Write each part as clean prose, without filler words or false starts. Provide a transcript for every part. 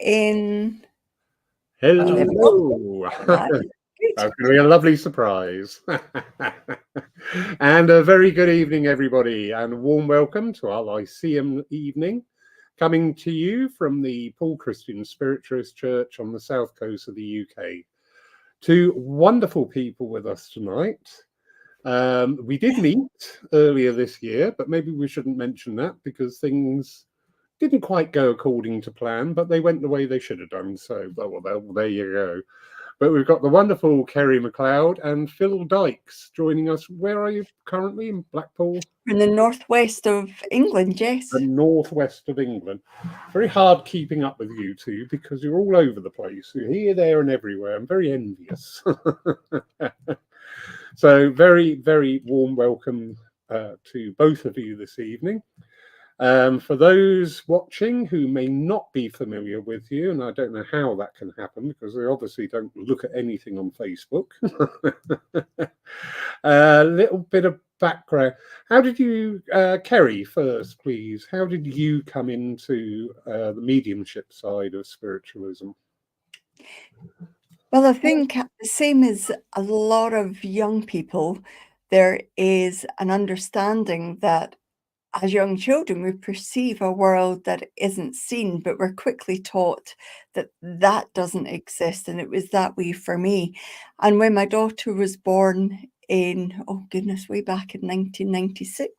in Hello. That's That's going to be a lovely surprise. And a very good evening, everybody, and a warm welcome to our Lyceum evening, coming to you from the Paul Christian Spiritualist Church on the south coast of the UK. Two wonderful people with us tonight. We did meet earlier this year, but maybe we shouldn't mention that because things didn't quite go according to plan, but they went the way they should have done. So, well, there you go. But we've got the wonderful Kerry McLeod and Phil Dykes joining us. Where are you currently? In Blackpool? in the northwest of England, yes. The northwest of England. Very hard keeping up with you two because you're all over the place. You're here, there, and everywhere. I'm very envious. So very, very warm welcome to both of you this evening. For those watching who may not be familiar with you, and I don't know how that can happen because they obviously don't look at anything on Facebook. A little bit of background. How did you, Kerry, first, please? How did you come into the mediumship side of spiritualism? Well, I think the same as a lot of young people, there is an understanding that as young children, we perceive a world that isn't seen, but we're quickly taught that that doesn't exist. And it was that way for me. And when my daughter was born in, oh goodness, way back in 1996,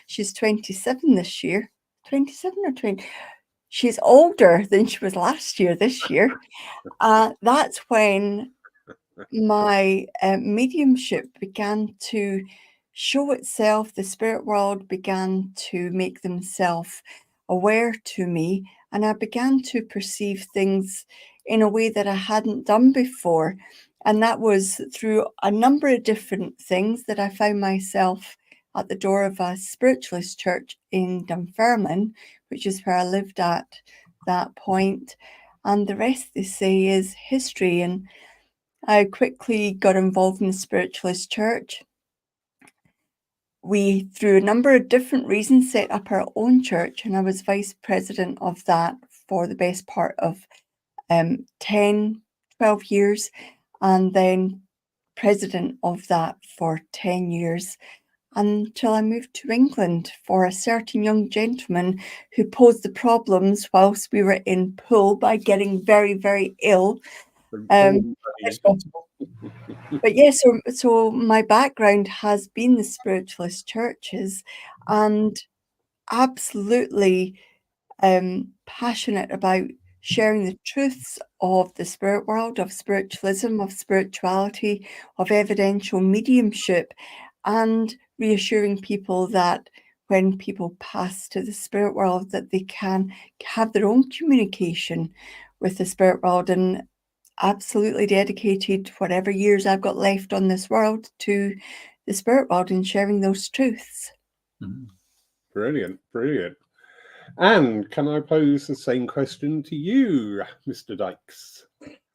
she's 27 this year, 27 or 20. She's older than she was last year, this year. That's when my mediumship began to show itself. The spirit world began to make themselves aware to me, and I began to perceive things in a way that I hadn't done before. And that was through a number of different things that I found myself at the door of a spiritualist church in Dunfermline, which is where I lived at that point. And the rest, they say, is history. And I quickly got involved in the spiritualist church. We, through a number of different reasons, set up our own church, and I was vice president of that for the best part of 10, 12 years, and then president of that for 10 years, until I moved to England for a certain young gentleman who posed the problems whilst we were in Poole by getting very, very ill. But yes, so my background has been the spiritualist churches, and absolutely passionate about sharing the truths of the spirit world, of spiritualism, of spirituality, of evidential mediumship, and reassuring people that when people pass to the spirit world, that they can have their own communication with the spirit world. And absolutely dedicated whatever years I've got left on this world to the spirit world and sharing those truths. Brilliant, brilliant. And can I pose the same question to you, Mr. Dykes?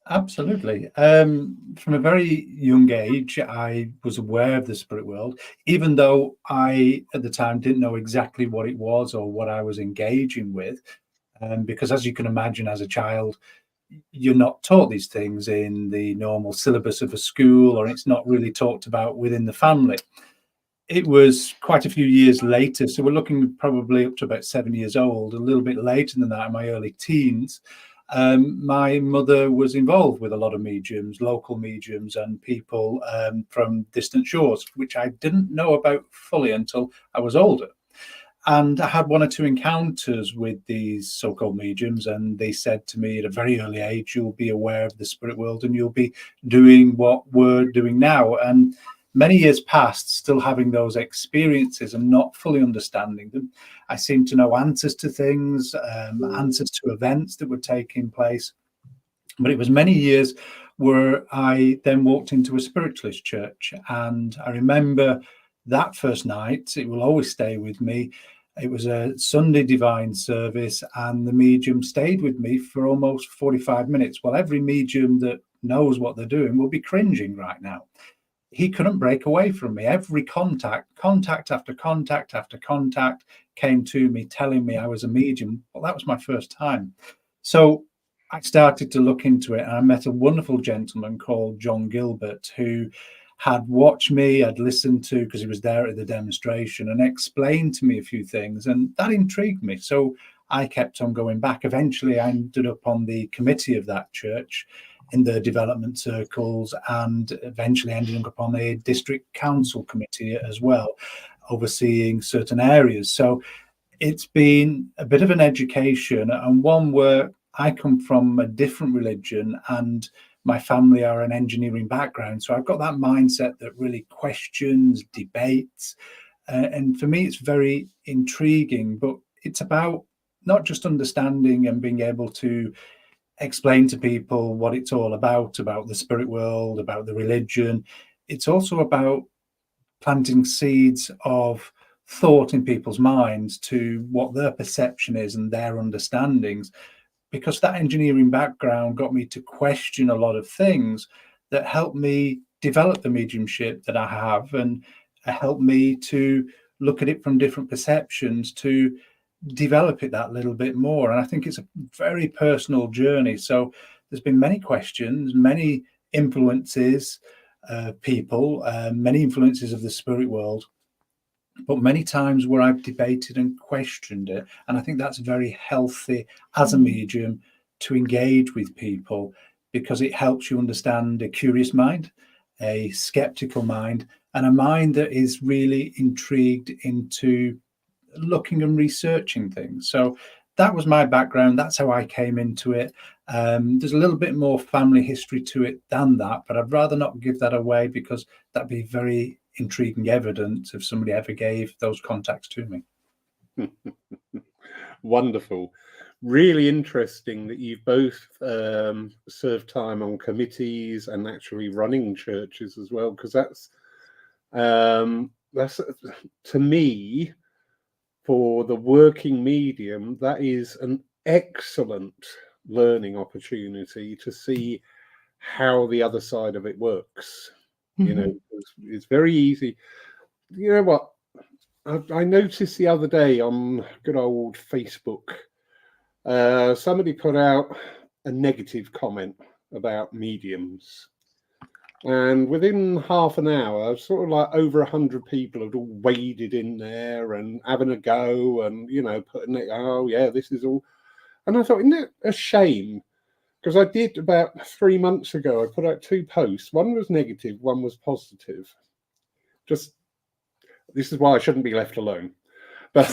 Absolutely. From a very young age, I was aware of the spirit world, even though I, at the time, didn't know exactly what it was or what I was engaging with. Because as you can imagine, as a child, you're not taught these things in the normal syllabus of a school, or it's not really talked about within the family. It was quite a few years later, so we're looking probably up to about 7 years old, a little bit later than that, in my early teens. My mother was involved with a lot of mediums, local mediums, and people from distant shores, which I didn't know about fully until I was older. And I had one or two encounters with these so-called mediums, and they said to me at a very early age, you'll be aware of the spirit world and you'll be doing what we're doing now. And many years passed, still having those experiences and not fully understanding them. I seemed to know answers to things, answers to events that were taking place. But it was many years where I then walked into a spiritualist church. And I remember that first night, it will always stay with me. It was a Sunday divine service, and the medium stayed with me for almost 45 minutes. Well, every medium that knows what they're doing will be cringing right now. He couldn't break away from me. Every contact after contact after contact came to me telling me I was a medium. Well, that was my first time. So I started to look into it, and I met a wonderful gentleman called John Gilbert, who had watched me, I'd listened to, because he was there at the demonstration, and explained to me a few things, and that intrigued me. So I kept on going back. Eventually, I ended up on the committee of that church in the development circles, and eventually ended up on a district council committee as well, overseeing certain areas. So it's been a bit of an education, and one where I come from a different religion, and my family are an engineering background. So I've got that mindset that really questions, debates. And for me, it's very intriguing, but it's about not just understanding and being able to explain to people what it's all about the spirit world, about the religion. It's also about planting seeds of thought in people's minds to what their perception is and their understandings, because that engineering background got me to question a lot of things that helped me develop the mediumship that I have, and helped me to look at it from different perceptions to develop it that little bit more. And I think it's a very personal journey. So there's been many questions, many influences, people, many influences of the spirit world, but many times where I've debated and questioned it. And I think that's very healthy as a medium to engage with people, because it helps you understand a curious mind, a skeptical mind, and a mind that is really intrigued into looking and researching things. So that was my background. That's how I came into it. There's a little bit more family history to it than that, but I'd rather not give that away, because that'd be very intriguing evidence if somebody ever gave those contacts to me. Wonderful. Really interesting that you've both served time on committees and actually running churches as well, because that's to me, for the working medium, that is an excellent learning opportunity to see how the other side of it works. You know, it's very easy. You know what? I noticed the other day on good old Facebook, somebody put out a negative comment about mediums. And within half an hour, sort of like over 100 people had all waded in there and having a go and, you know, putting it, oh, yeah, this is all. And I thought, isn't it a shame? Because I did about 3 months ago, I put out 2 posts. One was negative, one was positive. Just, this is why I shouldn't be left alone. But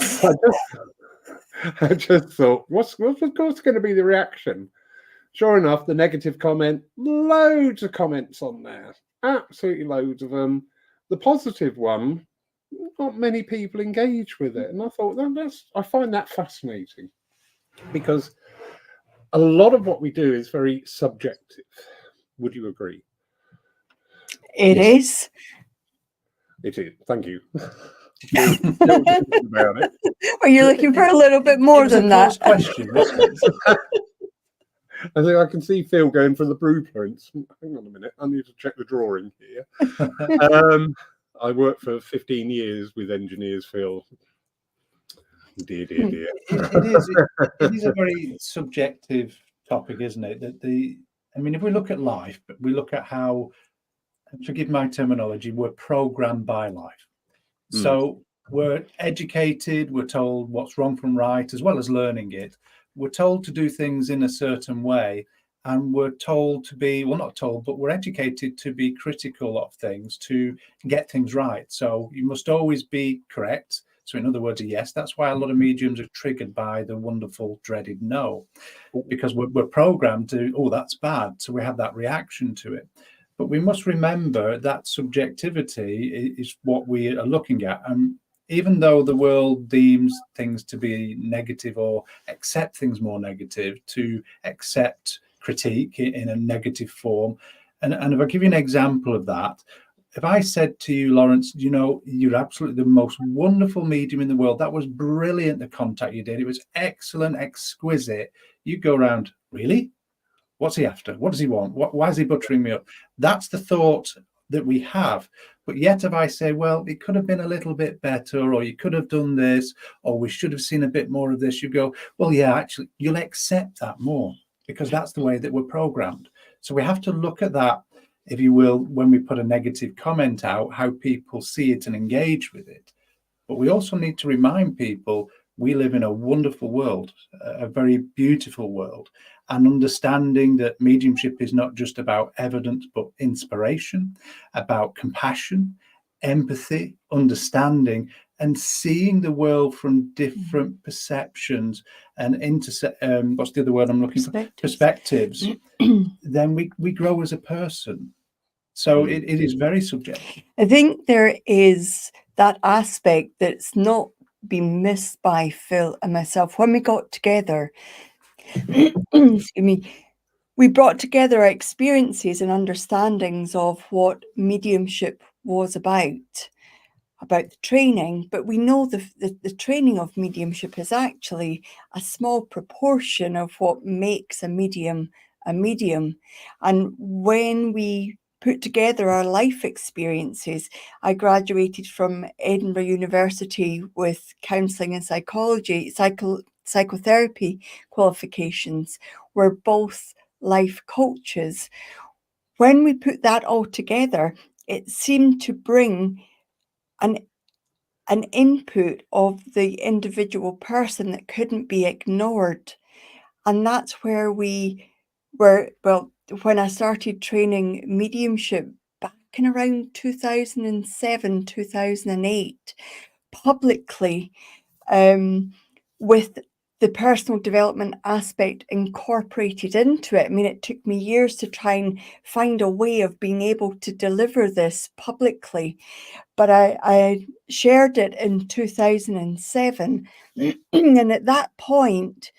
I just thought, what's going to be the reaction? Sure enough, the negative comment, loads of comments on there, absolutely loads of them. The positive one, not many people engage with it, and I thought I find that fascinating, because a lot of what we do is very subjective. Would you agree? It is. It is. Thank you. Still thinking about it. Are you looking for a little bit more than that? Question, I think I can see Phil going for the blueprints. Hang on a minute, I need to check the drawing here. I worked for 15 years with engineers, Phil. Dear. It is a very subjective topic, isn't it? I mean, if we look at life, but we look at how, forgive my terminology, we're programmed by life. So we're educated, we're told what's wrong from right, as well as learning it. We're told to do things in a certain way, and we're told to be, well, not told, but we're educated to be critical of things, to get things right. So you must always be correct. So in other words, a yes. That's why a lot of mediums are triggered by the wonderful, dreaded no, because we're programmed to, oh, that's bad. So we have that reaction to it. But we must remember that subjectivity is what we are looking at. And even though the world deems things to be negative or accept things more negative, to accept critique in a negative form. And if I give you an example of that, if I said to you, Lawrence, you know, you're absolutely the most wonderful medium in the world. That was brilliant, the contact you did. It was excellent, exquisite. You go around, really? What's he after? What does he want? Why is he buttering me up? That's the thought that we have. But yet if I say, well, it could have been a little bit better, or you could have done this, or we should have seen a bit more of this, you go, well, yeah, actually, you'll accept that more. because that's the way that we're programmed. So we have to look at that, if you will, when we put a negative comment out, how people see it and engage with it. But we also need to remind people we live in a wonderful world, a very beautiful world, and understanding that mediumship is not just about evidence, but inspiration, about compassion, empathy, understanding, and seeing the world from different perceptions and what's the other word I'm looking for? Perspectives. Then we grow as a person. So it is very subjective. I think there is that aspect that's not been missed by Phil and myself. When we got together, excuse me, we brought together our experiences and understandings of what mediumship was about the training, but we know the training of mediumship is actually a small proportion of what makes a medium a medium. And when we put together our life experiences, I graduated from Edinburgh University with counselling and psychotherapy qualifications. We're both life coaches. When we put that all together, it seemed to bring an input of the individual person that couldn't be ignored. And that's where we were, well, when I started training mediumship back in around 2007, 2008, publicly, with the personal development aspect incorporated into it. I mean, it took me years to try and find a way of being able to deliver this publicly. But I shared it in 2007. And at that point,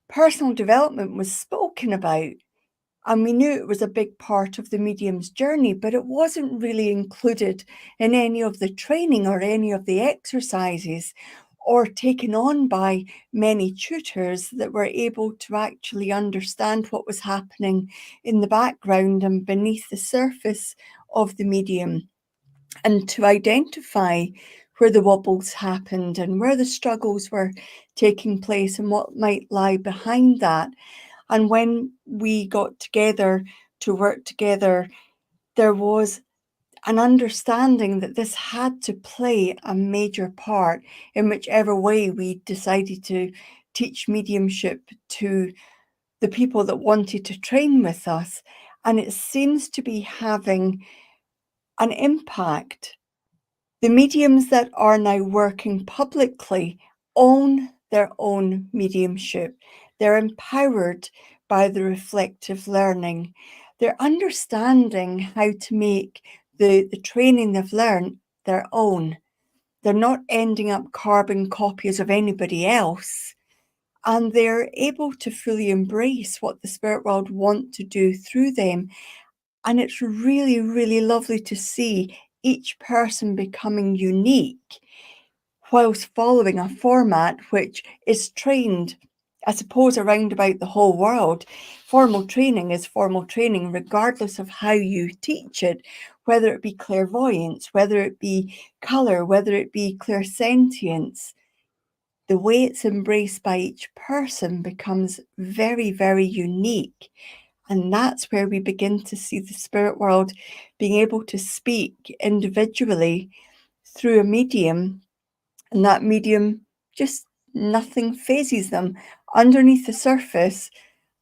personal development was spoken about. And we knew it was a big part of the medium's journey, but it wasn't really included in any of the training or any of the exercises, or taken on by many tutors that were able to actually understand what was happening in the background and beneath the surface of the medium, and to identify where the wobbles happened and where the struggles were taking place and what might lie behind that. And when we got together to work together, there was an understanding that this had to play a major part in whichever way we decided to teach mediumship to the people that wanted to train with us. And it seems to be having an impact. The mediums that are now working publicly own their own mediumship. They're empowered by the reflective learning. They're understanding how to make the training they've learned their own. They're not ending up carbon copies of anybody else. And they're able to fully embrace what the spirit world want to do through them. And it's really, really lovely to see each person becoming unique whilst following a format which is trained, I suppose, around about the whole world. Formal training is formal training, regardless of how you teach it, whether it be clairvoyance, whether it be colour, whether it be clairsentience. The way it's embraced by each person becomes very, very unique. And that's where we begin to see the spirit world being able to speak individually through a medium, and that medium, just nothing phases them. Underneath the surface,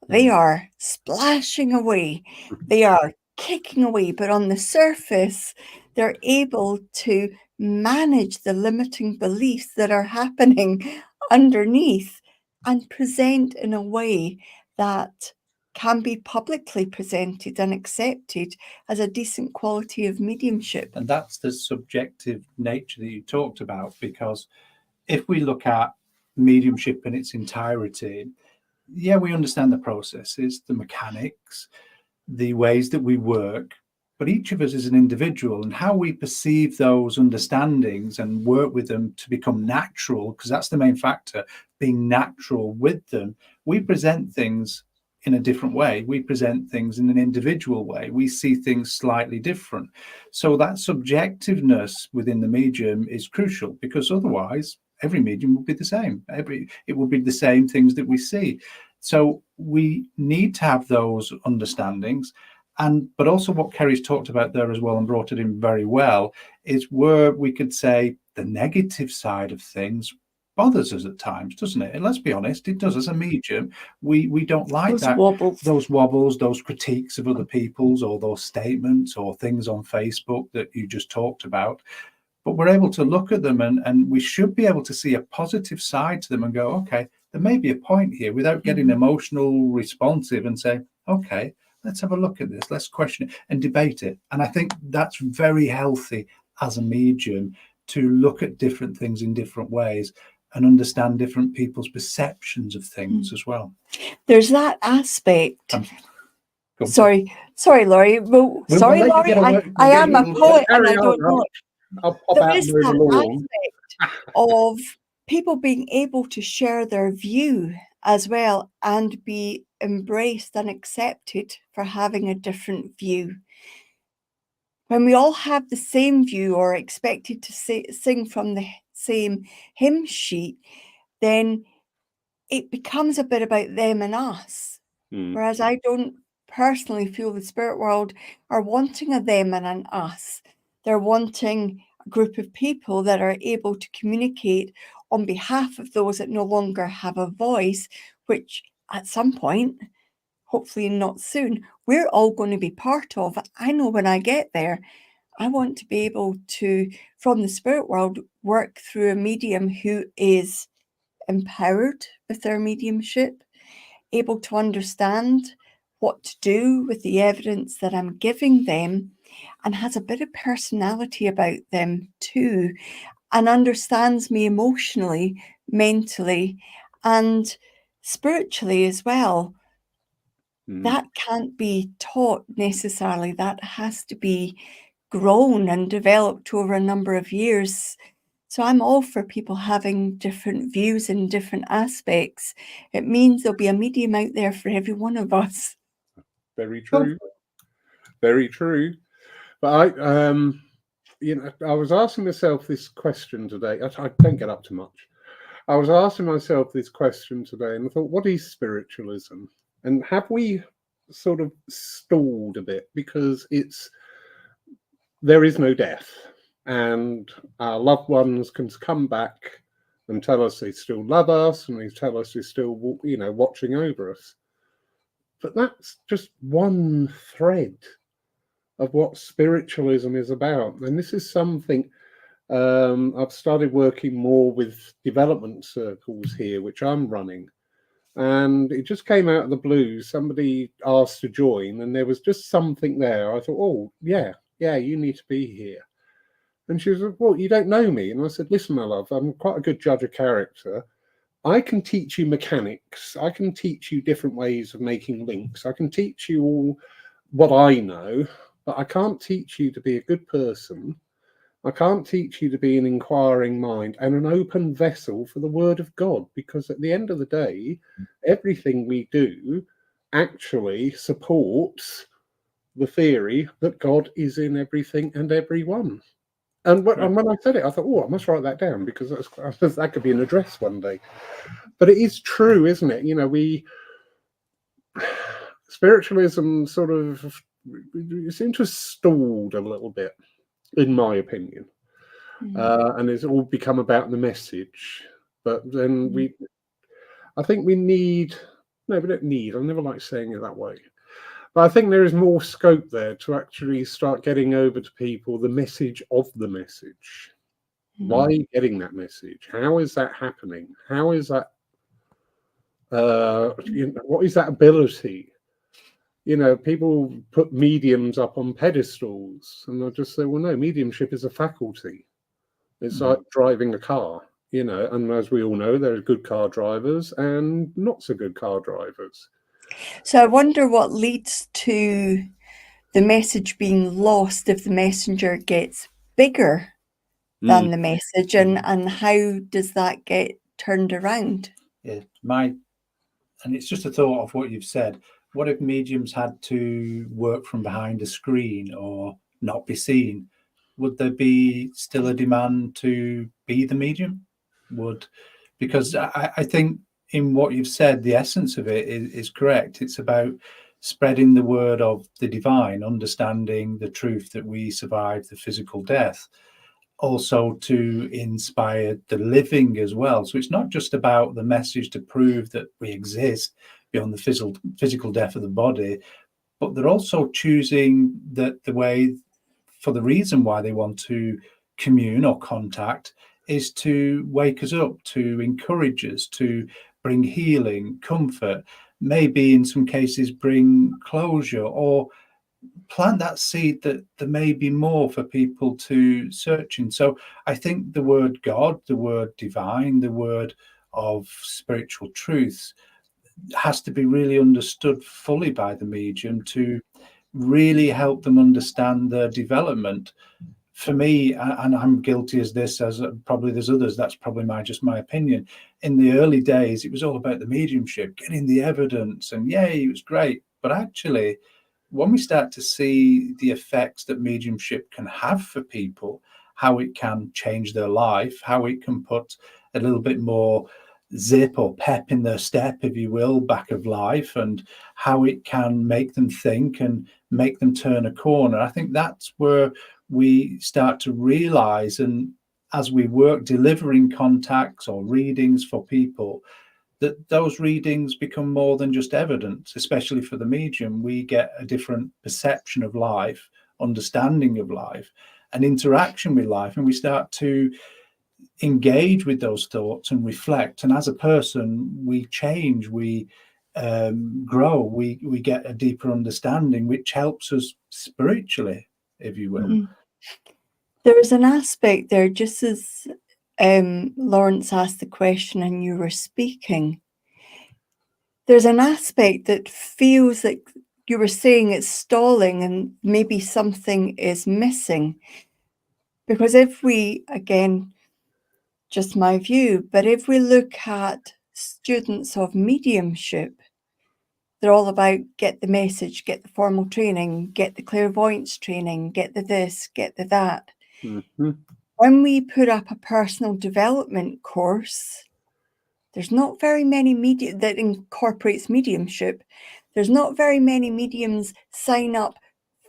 they are splashing away, they are kicking away, but on the surface, they're able to manage the limiting beliefs that are happening underneath and present in a way that can be publicly presented and accepted as a decent quality of mediumship. And that's the subjective nature that you talked about, because if we look at mediumship in its entirety, yeah, we understand the processes, the mechanics, the ways that we work, but each of us is an individual, and how we perceive those understandings and work with them to become natural, because that's the main factor, being natural with them. We present things in a different way. We present things in an individual way. We see things slightly different. So that subjectiveness within the medium is crucial, because otherwise every medium will be the same. It will be the same things that we see. So we need to have those understandings. But also what Kerry's talked about there as well and brought it in very well is where we could say the negative side of things bothers us at times, doesn't it? And let's be honest, it does. As a medium, we don't like Those that wobbles. those wobbles, those critiques of other people's, or those statements or things on Facebook that you just talked about. But we're able to look at them and we should be able to see a positive side to them and go, okay, there may be a point here, without getting emotional responsive, and say, okay, let's have a look at this, let's question it and debate it. And I think that's very healthy as a medium, to look at different things in different ways and understand different people's perceptions of things as well. There's that aspect. Go on. Sorry, Laurie. Well, We'll sorry, let you Laurie. get away- I am a poet and I Carry don't on, know. I'll pop There out is and move that along. aspect of people being able to share their view as well and be embraced and accepted for having a different view. When we all have the same view or are expected to sing from the same hymn sheet, then it becomes a bit about them and us. Whereas I don't personally feel the spirit world are wanting a them and an us. They're wanting a group of people that are able to communicate on behalf of those that no longer have a voice, which at some point, hopefully not soon, we're all going to be part of. I know when I get there, I want to be able to, from the spirit world, work through a medium who is empowered with their mediumship, able to understand what to do with the evidence that I'm giving them, and has a bit of personality about them too, and understands me emotionally, mentally, and spiritually as well. That can't be taught necessarily. That has to be grown and developed over a number of years. So I'm all for people having different views in different aspects. It means there'll be a medium out there for every one of us. Very true. Very true. But I was asking myself this question today. I don't get up too much. I was asking myself this question today, and I thought, what is spiritualism? And have we sort of stalled a bit? Because there is no death, and our loved ones can come back and tell us they still love us, and they tell us they're still, watching over us. But that's just one thread of what spiritualism is about. And this is something I've started working more with development circles here, which I'm running. And it just came out of the blue. Somebody asked to join, and there was just something there. I thought, oh, yeah, you need to be here. And she was like, well, you don't know me. And I said, listen, my love, I'm quite a good judge of character. I can teach you mechanics. I can teach you different ways of making links. I can teach you all what I know, but I can't teach you to be a good person. I can't teach you to be an inquiring mind and an open vessel for the word of God, because at the end of the day, everything we do actually supports the theory that God is in everything and everyone. And when I said it, I thought, oh, I must write that down, because that could be an address one day. But it is true, isn't it? Spiritualism sort of seems to have stalled a little bit, in my opinion. And it's all become about the message. But then I think we need, no, we don't need, I never like saying it that way. But I think there is more scope there to actually start getting over to people the message of the message. Why are you getting that message? How is that happening? How is that, what is that ability? People put mediums up on pedestals, and I just say, well, no, mediumship is a faculty. It's like driving a car, and as we all know, there are good car drivers and not so good car drivers. So I wonder what leads to the message being lost if the messenger gets bigger than the message, and how does that get turned around? Yeah, and it's just a thought of what you've said. What if mediums had to work from behind a screen or not be seen? Would there be still a demand to be the medium? Because I think in what you've said, the essence of it is correct. It's about spreading the word of the divine, understanding the truth that we survived the physical death, also to inspire the living as well. So it's not just about the message to prove that we exist beyond the physical death of the body, but they're also choosing that the way, for the reason why they want to commune or contact, is to wake us up, to encourage us, to bring healing, comfort, maybe in some cases bring closure, or plant that seed that there may be more for people to search in. So I think the word God, the word divine, the word of spiritual truths has to be really understood fully by the medium to really help them understand their development. For me, and I'm guilty as this, as probably there's others, that's probably just my opinion. In the early days, it was all about the mediumship, getting the evidence, and yay, it was great. But actually, when we start to see the effects that mediumship can have for people, how it can change their life, how it can put a little bit more zip or pep in their step, if you will, back of life, and how it can make them think and make them turn a corner, I think that's where we start to realize, and as we work delivering contacts or readings for people, that those readings become more than just evidence. Especially for the medium, we get a different perception of life, understanding of life, and interaction with life, and we start to engage with those thoughts and reflect, and as a person we change, we grow, we get a deeper understanding, which helps us spiritually, if you will. There's an aspect there, just as Lawrence asked the question and you were speaking, there's an aspect that feels like you were saying it's stalling and maybe something is missing. Because if we, again, just my view, but if we look at students of mediumship, they're all about get the message, get the formal training, get the clairvoyance training, get the this, get the that. Mm-hmm. When we put up a personal development course, there's not very many media that incorporates mediumship. There's not very many mediums sign up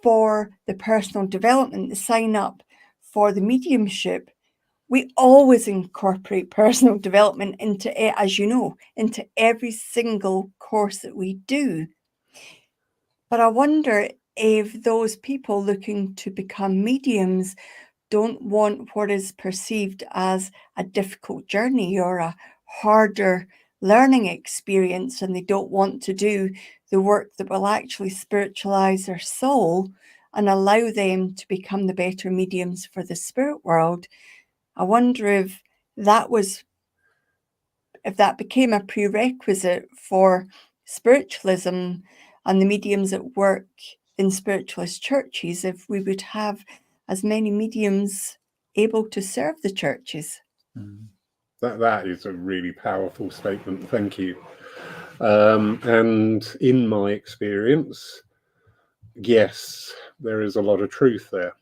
for the personal development, they sign up for the mediumship. We always incorporate personal development into, as you know, into every single course that we do. But I wonder if those people looking to become mediums don't want what is perceived as a difficult journey or a harder learning experience, and they don't want to do the work that will actually spiritualize their soul and allow them to become the better mediums for the spirit world. I wonder if that became a prerequisite for spiritualism and the mediums that work in spiritualist churches, if we would have as many mediums able to serve the churches. That is a really powerful statement. Thank you. And in my experience, yes, there is a lot of truth there.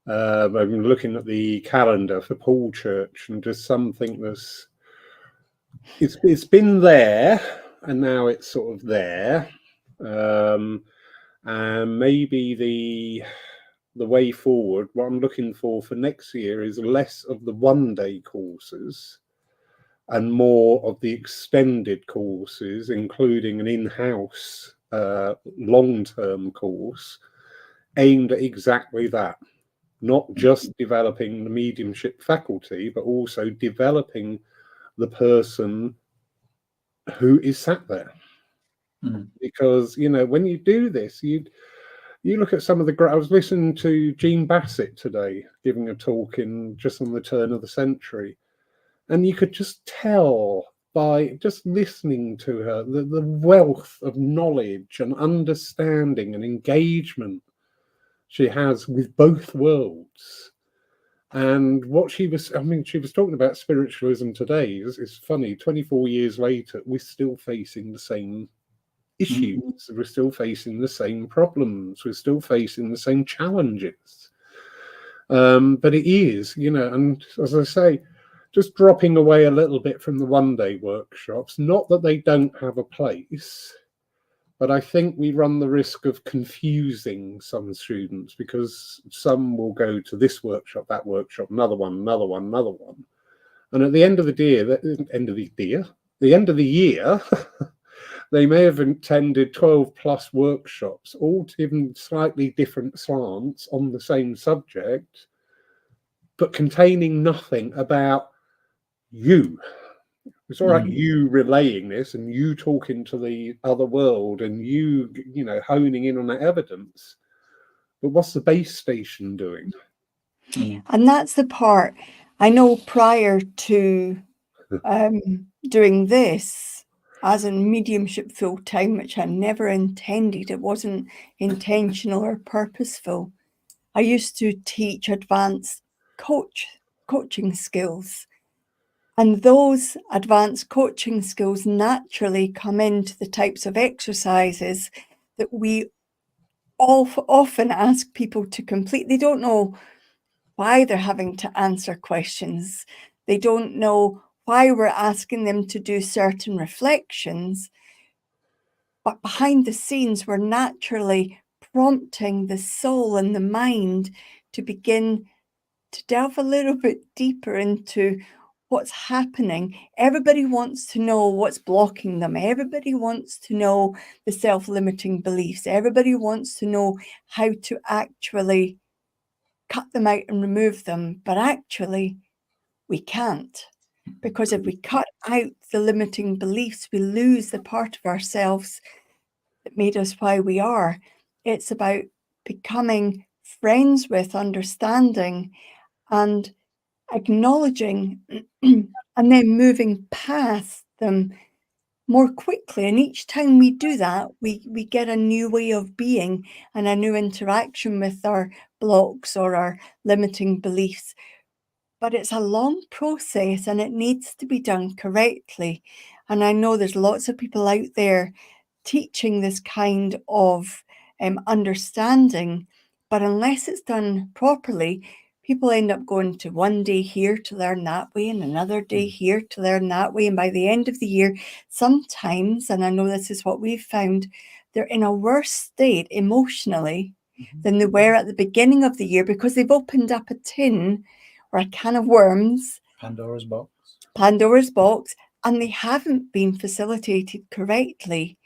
I'm looking at the calendar for Paul Church, and just something that's it's been there, and now it's sort of there. And maybe the way forward, what I'm looking for next year is less of the one-day courses and more of the extended courses, including an in-house long-term course aimed at exactly that. Not just developing the mediumship faculty, but also developing the person who is sat there. Because, you know, when you do this, you look at some of the... I was listening to Jean Bassett today giving a talk just on the turn of the century, and you could just tell by just listening to her the wealth of knowledge and understanding and engagement she has with both worlds. And what she was talking about spiritualism today. It's funny, 24 years later, we're still facing the same issues. We're still facing the same problems. We're still facing the same challenges. But it is, you know, and as I say, just dropping away a little bit from the one-day workshops, not that they don't have a place, but I think we run the risk of confusing some students, because some will go to this workshop, that workshop, another one, another one, another one. And at the end of the year, they may have attended 12 plus workshops, all given slightly different slants on the same subject, but containing nothing about you. It's all right, you relaying this and you talking to the other world and you honing in on that evidence. But what's the base station doing? And that's the part I know prior to doing this as in mediumship full time, which I never intended. It wasn't intentional or purposeful. I used to teach advanced coaching skills. And those advanced coaching skills naturally come into the types of exercises that we often ask people to complete. They don't know why they're having to answer questions. They don't know why we're asking them to do certain reflections. But behind the scenes, we're naturally prompting the soul and the mind to begin to delve a little bit deeper into what's happening. Everybody wants to know what's blocking them. Everybody wants to know the self-limiting beliefs. Everybody wants to know how to actually cut them out and remove them. But actually, we can't. Because if we cut out the limiting beliefs, we lose the part of ourselves that made us why we are. It's about becoming friends with, understanding, and acknowledging and then moving past them more quickly. And each time we do that, we get a new way of being and a new interaction with our blocks or our limiting beliefs. But it's a long process and it needs to be done correctly. And I know there's lots of people out there teaching this kind of understanding, but unless it's done properly, people end up going to one day here to learn that way and another day here to learn that way. And by the end of the year, sometimes, and I know this is what we've found, they're in a worse state emotionally than they were at the beginning of the year, because they've opened up a tin or a can of worms, Pandora's box, and they haven't been facilitated correctly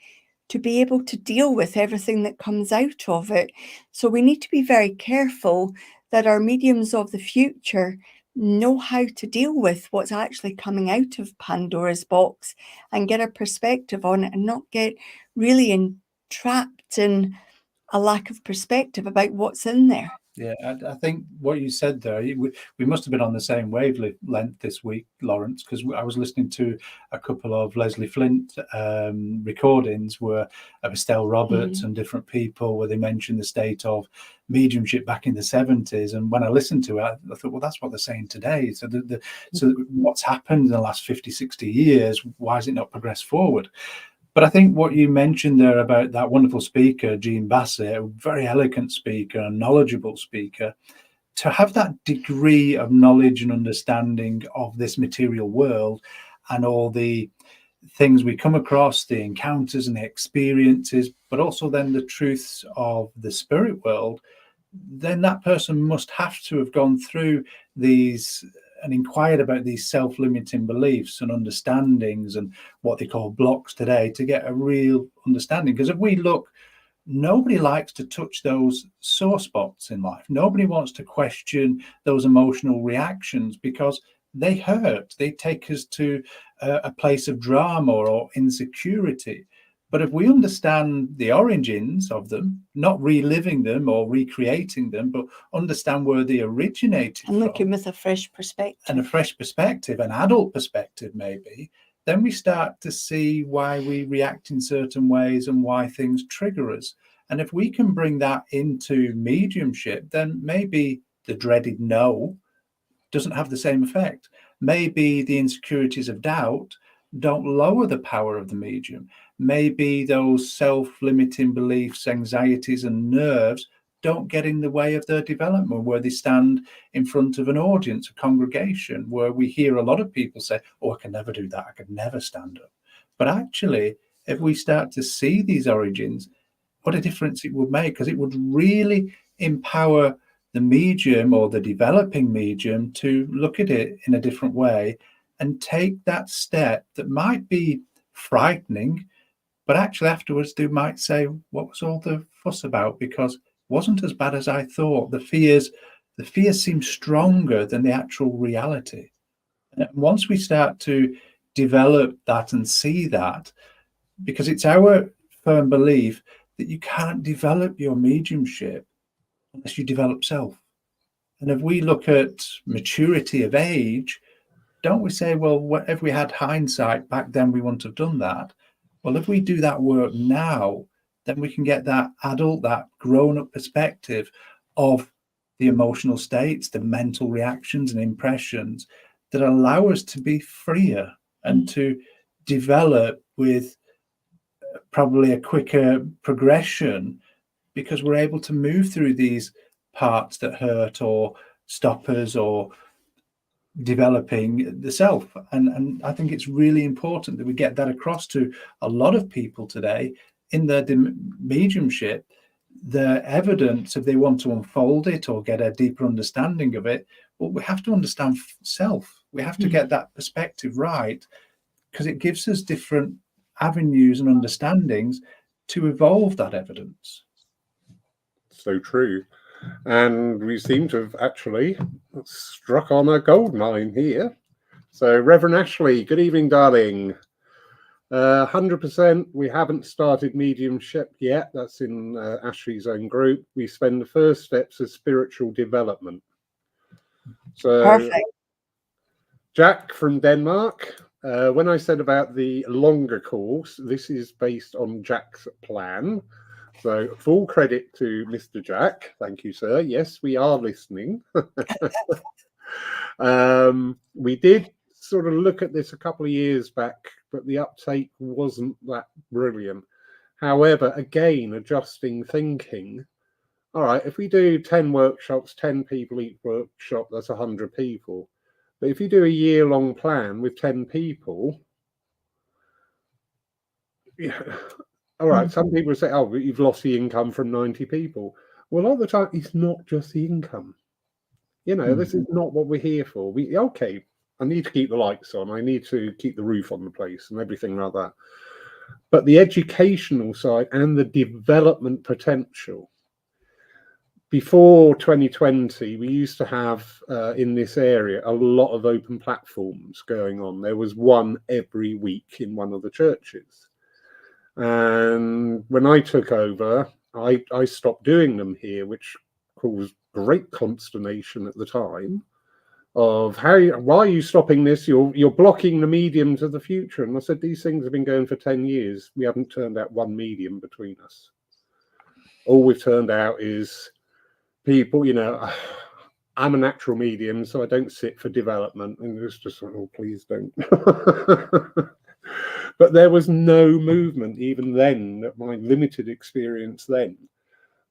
to be able to deal with everything that comes out of it. So we need to be very careful that our mediums of the future know how to deal with what's actually coming out of Pandora's box and get a perspective on it and not get really entrapped in a lack of perspective about what's in there. Yeah, I think what you said there, we must have been on the same wavelength this week, Lawrence, because I was listening to a couple of Leslie Flint recordings of Estelle Roberts and different people where they mentioned the state of mediumship back in the 70s. And when I listened to it, I thought, well, that's what they're saying today. So so what's happened in the last 50, 60 years, why has it not progressed forward? But I think what you mentioned there about that wonderful speaker, Jean Bassett, a very eloquent speaker, a knowledgeable speaker, to have that degree of knowledge and understanding of this material world and all the things we come across, the encounters and the experiences, but also then the truths of the spirit world, then that person must have to have gone through these and inquired about these self-limiting beliefs and understandings and what they call blocks today to get a real understanding. Because if we look, nobody likes to touch those sore spots in life. Nobody wants to question those emotional reactions because they hurt. They take us to a place of drama or insecurity. But if we understand the origins of them, not reliving them or recreating them, but understand where they originated and looking from, with a fresh perspective. And a fresh perspective, an adult perspective maybe, then we start to see why we react in certain ways and why things trigger us. And if we can bring that into mediumship, then maybe the dreaded no doesn't have the same effect. Maybe the insecurities of doubt don't lower the power of the medium. Maybe those self-limiting beliefs, anxieties, and nerves don't get in the way of their development, where they stand in front of an audience, a congregation, where we hear a lot of people say, oh, I can never do that, I could never stand up. But actually, if we start to see these origins, what a difference it would make, because it would really empower the medium or the developing medium to look at it in a different way and take that step that might be frightening, but actually afterwards they might say, what was all the fuss about? Because it wasn't as bad as I thought. The fears seem stronger than the actual reality. And once we start to develop that and see that, because it's our firm belief that you can't develop your mediumship unless you develop self. And if we look at maturity of age, don't we say, well, if we had hindsight back then, we wouldn't have done that? Well, if we do that work now, then we can get that adult, that grown-up perspective of the emotional states, the mental reactions and impressions that allow us to be freer and to develop with probably a quicker progression, because we're able to move through these parts that hurt or stop us or developing the self. And I think it's really important that we get that across to a lot of people today in their mediumship. The evidence, if they want to unfold it or get a deeper understanding of it, well, we have to understand self. We have to get that perspective right, because it gives us different avenues and understandings to evolve that evidence. So true. And we seem to have actually struck on a gold mine here. So, Reverend Ashley, good evening, darling. 100%, we haven't started mediumship yet. That's in Ashley's own group. We spend the first steps of spiritual development. So, Perfect. Jack from Denmark, when I said about the longer course, this is based on Jack's plan. So full credit to Mr. Jack. Thank you, sir. Yes, we are listening. We did sort of look at this a couple of years back, but the uptake wasn't that brilliant. However, again, adjusting thinking. All right, if we do 10 workshops, 10 people each workshop, that's 100 people. But if you do a year-long plan with 10 people, yeah. All right, some people say, oh, you've lost the income from 90 people. Well, a lot of the time, it's not just the income. You know, this is not what we're here for. Okay, I need to keep the lights on. I need to keep the roof on the place and everything like that. But the educational side and the development potential. Before 2020, we used to have, in this area, a lot of open platforms going on. There was one every week in one of the churches. And when I took over, I stopped doing them here, which caused great consternation at the time of why are you stopping this? You're blocking the medium to the future. And I said, these things have been going for 10 years. We haven't turned out one medium between us. All we've turned out is people, you know, I'm a natural medium, so I don't sit for development. And it's just like, oh, please don't. But there was no movement even then, at my limited experience then.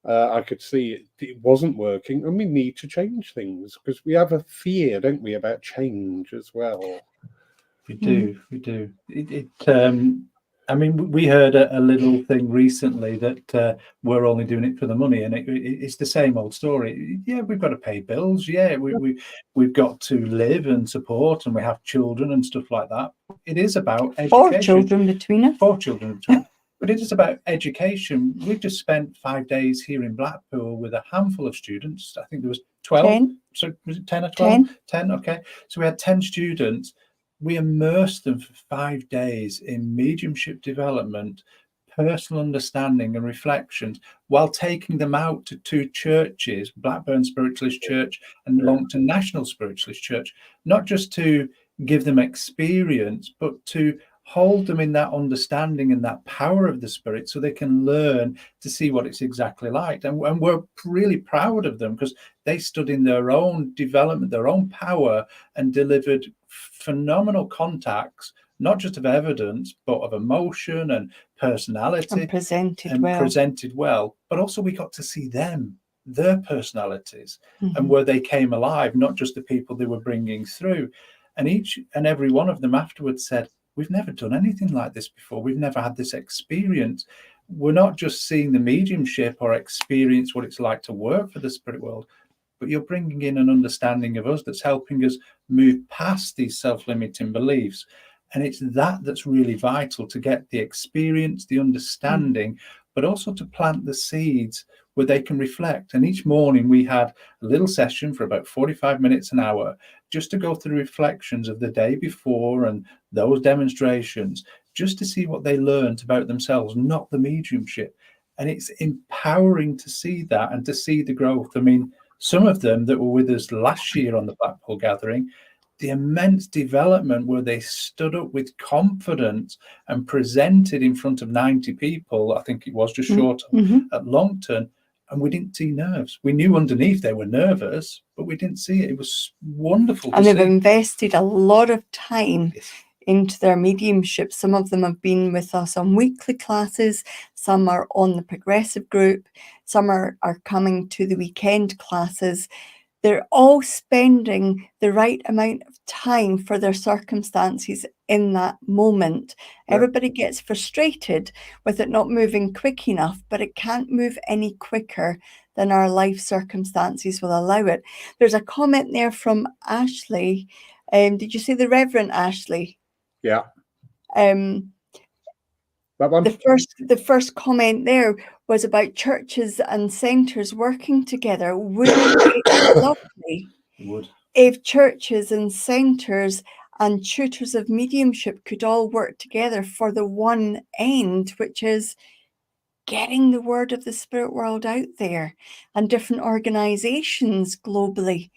I could see it wasn't working, and we need to change things because we have a fear, don't we, about change as well. We do. I mean, we heard a little thing recently that we're only doing it for the money, and it's the same old story. Yeah, we've got to pay bills. Yeah, we've got to live and support, and we have children and stuff like that. It is about education. 4 children between us. 4 children between us. But it is about education. We've just spent 5 days here in Blackpool with a handful of students. I think there was 12. 10. So was it 10 or 12? 10. 10, okay. So we had 10 students. We immersed them for 5 days in mediumship development, personal understanding and reflections, while taking them out to 2 churches, Blackburn Spiritualist Church and Longton National Spiritualist Church, not just to give them experience, but to hold them in that understanding and that power of the Spirit so they can learn to see what it's exactly like. And we're really proud of them because they stood in their own development, their own power, and delivered phenomenal contacts, not just of evidence, but of emotion and personality. And presented well. But also we got to see them. their personalities and where they came alive, not just the people they were bringing through. And each and every one of them afterwards said, we've never done anything like this before. We've never had this experience. We're not just seeing the mediumship or experience what it's like to work for the spirit world, but you're bringing in an understanding of us that's helping us move past these self-limiting beliefs. And it's that that's really vital, to get the experience, the understanding, but also to plant the seeds where they can reflect. And each morning we had a little session for about 45 minutes, an hour, just to go through reflections of the day before and those demonstrations, just to see what they learned about themselves, not the mediumship. And it's empowering to see that and to see the growth. I mean, some of them that were with us last year on the Blackpool gathering, the immense development where they stood up with confidence and presented in front of 90 people, I think it was just short at Longton, and we didn't see nerves. We knew underneath they were nervous, but we didn't see it. It was wonderful to see. And they've invested a lot of time into their mediumship. Some of them have been with us on weekly classes, some are on the progressive group, some are coming to the weekend classes. They're all spending the right amount of time for their circumstances in that moment. Everybody gets frustrated with it not moving quick enough, but it can't move any quicker than our life circumstances will allow it. There's a comment there from Ashley. Did you say the Reverend Ashley? Yeah. That one? The first comment there was about churches and centres working together. Wouldn't it be lovely if churches and centres and tutors of mediumship could all work together for the one end, which is getting the word of the spirit world out there, and different organisations globally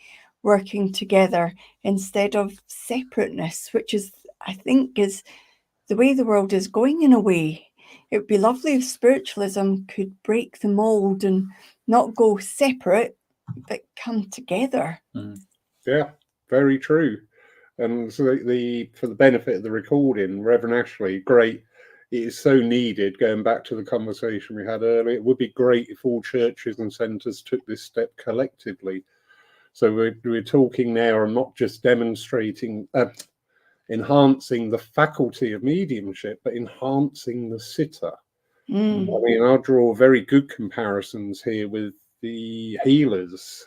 working together instead of separateness, which is, I think, is the way the world is going in a way. It would be lovely if spiritualism could break the mold and not go separate, but come together. Yeah, very true. And so for the benefit of the recording, Reverend Ashley, great. It is so needed, going back to the conversation we had earlier. It would be great if all churches and centres took this step collectively. So we're talking now and not just demonstrating, enhancing the faculty of mediumship, but enhancing the sitter. I mean, I'll draw very good comparisons here with the healers.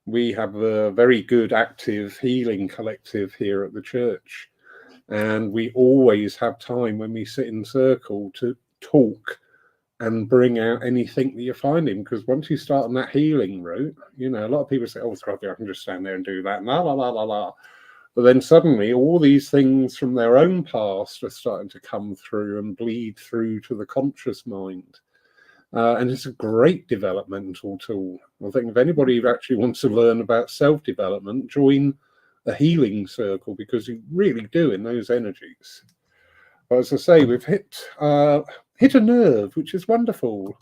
We have a very good active healing collective here at the church, and we always have time when we sit in circle to talk and bring out anything that you're finding, because once you start on that healing route, you know, a lot of people say, oh, Scotty, I can just stand there and do that, la la la la la. But then suddenly all these things from their own past are starting to come through and bleed through to the conscious mind. And it's a great developmental tool. I think if anybody actually wants to learn about self-development, join a healing circle, because you really do in those energies. But as I say, we've hit a nerve, which is wonderful.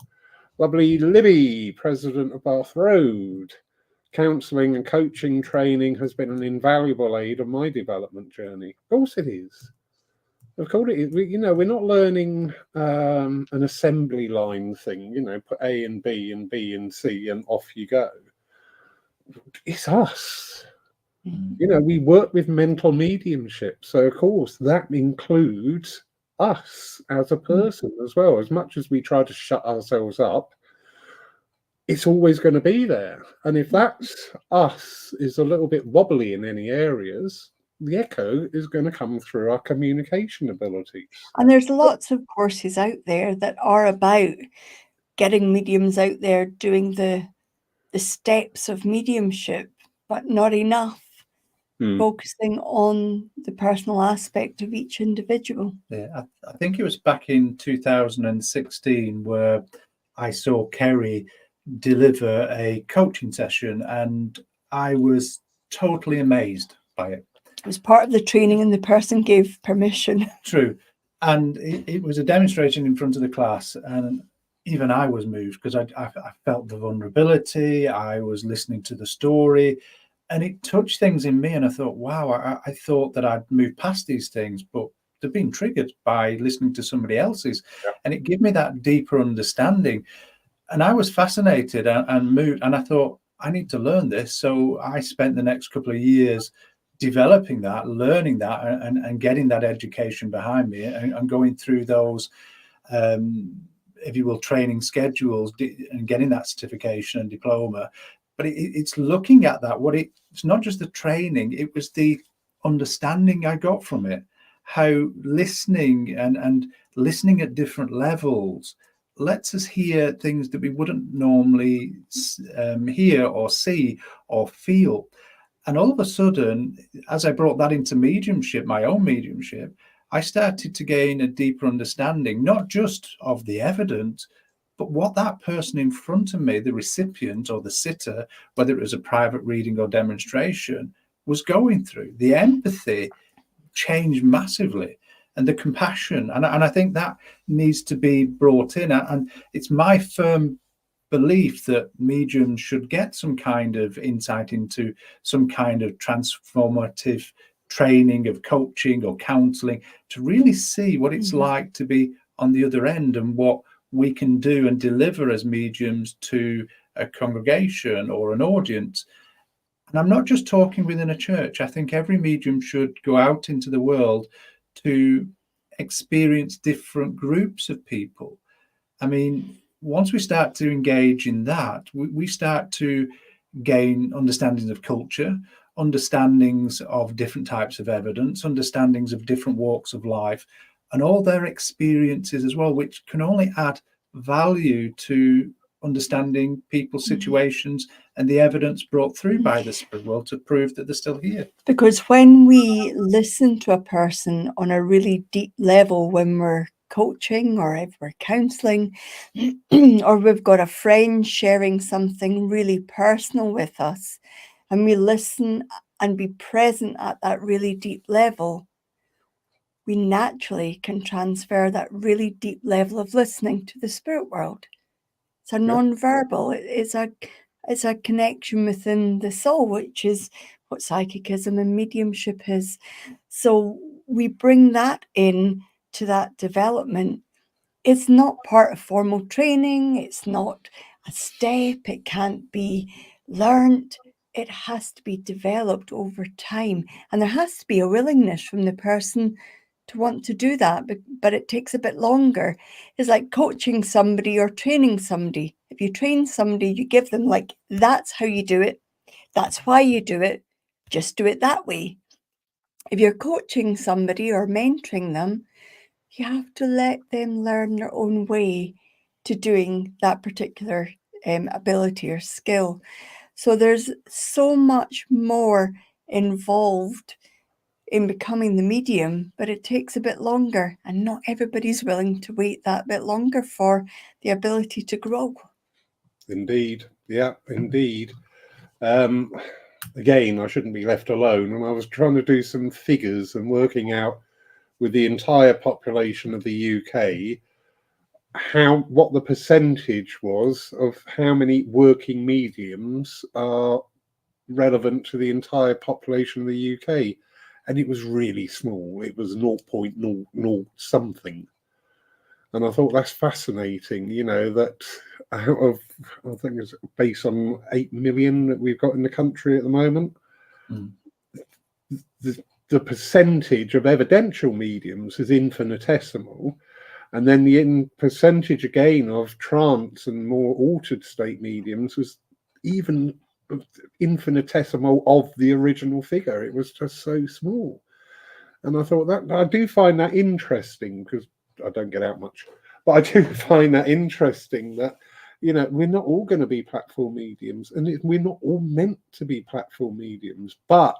Lovely Libby, president of Bath Road. Counselling and coaching training has been an invaluable aid on my development journey. Of course it is. Of course it is. You know, we're not learning an assembly line thing, you know, put A and B and C and off you go. It's us. You know, we work with mental mediumship. So, of course, that includes us as a person as well. As much as we try to shut ourselves up, it's always going to be there. And if that's us is a little bit wobbly in any areas, the echo is going to come through our communication abilities. And there's lots of courses out there that are about getting mediums out there doing the steps of mediumship, but not enough focusing on the personal aspect of each individual. Yeah, I think it was back in 2016 where I saw Kerry deliver a coaching session, and I was totally amazed by it. It was part of the training and the person gave permission. True. And it was a demonstration in front of the class, and even I was moved because I felt the vulnerability. I was listening to the story, and it touched things in me, and I thought, wow, I thought that I'd moved past these things, but they've been triggered by listening to somebody else's. And it gave me that deeper understanding. And I was fascinated and moved, and I thought, I need to learn this. So I spent the next couple of years developing that, learning that, and getting that education behind me, and going through those, if you will, training schedules, and getting that certification and diploma. But it's looking at that. It's not just the training; it was the understanding I got from it. How listening and listening at different levels lets us hear things that we wouldn't normally hear or see or feel. And all of a sudden, as I brought that into mediumship, my own mediumship, I started to gain a deeper understanding, not just of the evidence, but what that person in front of me, the recipient or the sitter, whether it was a private reading or demonstration, was going through. The empathy changed massively, and the compassion. And I think that needs to be brought in. And it's my firm belief that mediums should get some kind of insight into some kind of transformative training of coaching or counseling to really see what it's like to be on the other end, and what we can do and deliver as mediums to a congregation or an audience. And I'm not just talking within a church. I think every medium should go out into the world to experience different groups of people. I mean, once we start to engage in that, we start to gain understandings of culture, understandings of different types of evidence, understandings of different walks of life, and all their experiences as well, which can only add value to understanding people's situations and the evidence brought through by the spirit world to prove that they're still here. Because when we listen to a person on a really deep level, when we're coaching or if we're counseling, or we've got a friend sharing something really personal with us, and we listen and be present at that really deep level, we naturally can transfer that really deep level of listening to the spirit world. It's a non-verbal, it's a connection within the soul, which is what psychicism and mediumship is. So we bring that in to that development. It's not part of formal training. It's not a step. It can't be learnt. It has to be developed over time. And there has to be a willingness from the person to want to do that, but it takes a bit longer. It's like coaching somebody or training somebody. If you train somebody, you give them like, that's how you do it. That's why you do it. Just do it that way. If you're coaching somebody or mentoring them, you have to let them learn their own way to doing that particular ability or skill. So there's so much more involved in becoming the medium, but it takes a bit longer, and not everybody's willing to wait that bit longer for the ability to grow. Indeed. Yeah, indeed. Again, I shouldn't be left alone. And I was trying to do some figures and working out with the entire population of the UK what the percentage was of how many working mediums are relevant to the entire population of the UK. And it was really small. It was 0.00 something. And I thought that's fascinating, that out of, I think it's based on 8 million that we've got in the country at the moment, the percentage of evidential mediums is infinitesimal. And then the percentage again of trance and more altered state mediums was even infinitesimal of the original figure. It was just so small. And I thought that I do find that interesting, because I don't get out much, but I do find that interesting that, we're not all going to be platform mediums, and we're not all meant to be platform mediums, but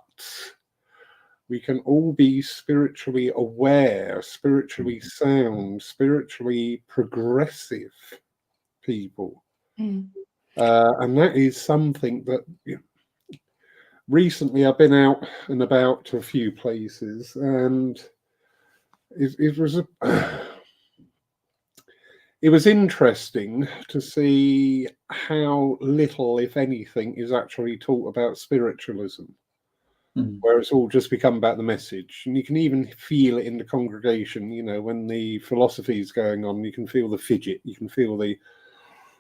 we can all be spiritually aware, spiritually sound, spiritually progressive people. And that is something that recently I've been out and about to a few places, and it was interesting to see how little, if anything, is actually taught about spiritualism, where it's all just become about the message. And you can even feel it in the congregation, when the philosophy is going on, you can feel the fidget, you can feel the,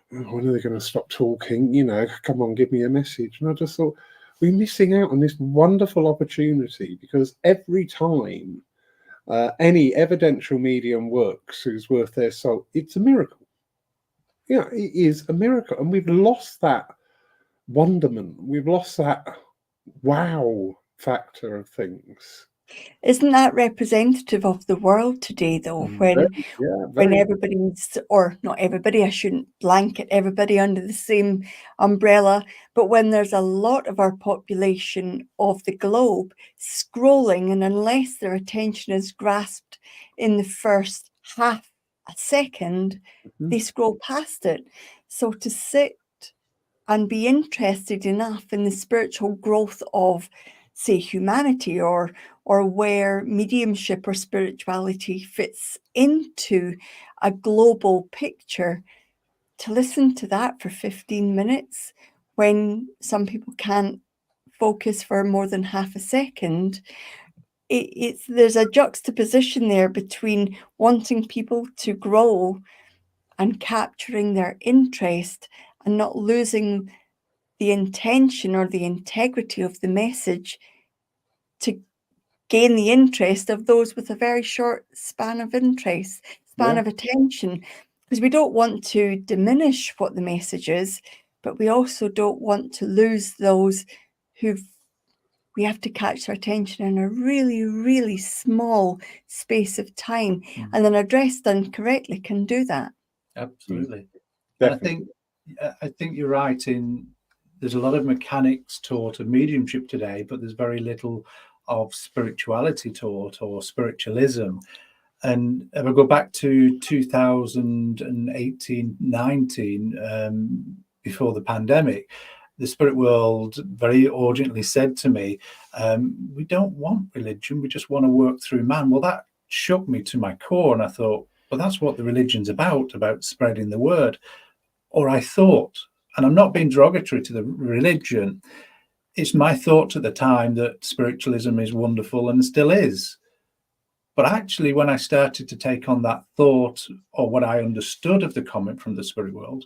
when are they going to stop talking? You know, come on, give me a message. And I just thought, we're missing out on this wonderful opportunity, because every time any evidential medium works who's worth their salt, it's a miracle. Yeah, it is a miracle. And we've lost that wonderment. We've lost that wow factor of things. Isn't that representative of the world today, though? When Very. everybody's, or not everybody, I shouldn't blanket everybody under the same umbrella, but when there's a lot of our population of the globe scrolling, and unless their attention is grasped in the first half a second, they scroll past it. So to sit and be interested enough in the spiritual growth of, say, humanity, or where mediumship or spirituality fits into a global picture, to listen to that for 15 minutes when some people can't focus for more than half a second, there's a juxtaposition there between wanting people to grow and capturing their interest and not losing the intention or the integrity of the message to gain the interest of those with a very short span of attention, because we don't want to diminish what the message is, but we also don't want to lose those we have to catch their attention in a really, really small space of time. And an address done correctly can do that. Absolutely. And I think you're right in there's a lot of mechanics taught of mediumship today, but there's very little of spirituality taught, or spiritualism. And if I go back to 2018-19, before the pandemic, the spirit world very urgently said to me, we don't want religion, we just want to work through man. Well, that shook me to my core, and I thought, well, that's what the religion's about spreading the word. Or I thought, and I'm not being derogatory to the religion, it's my thought at the time that spiritualism is wonderful and still is. But actually, when I started to take on that thought, or what I understood of the comment from the spirit world,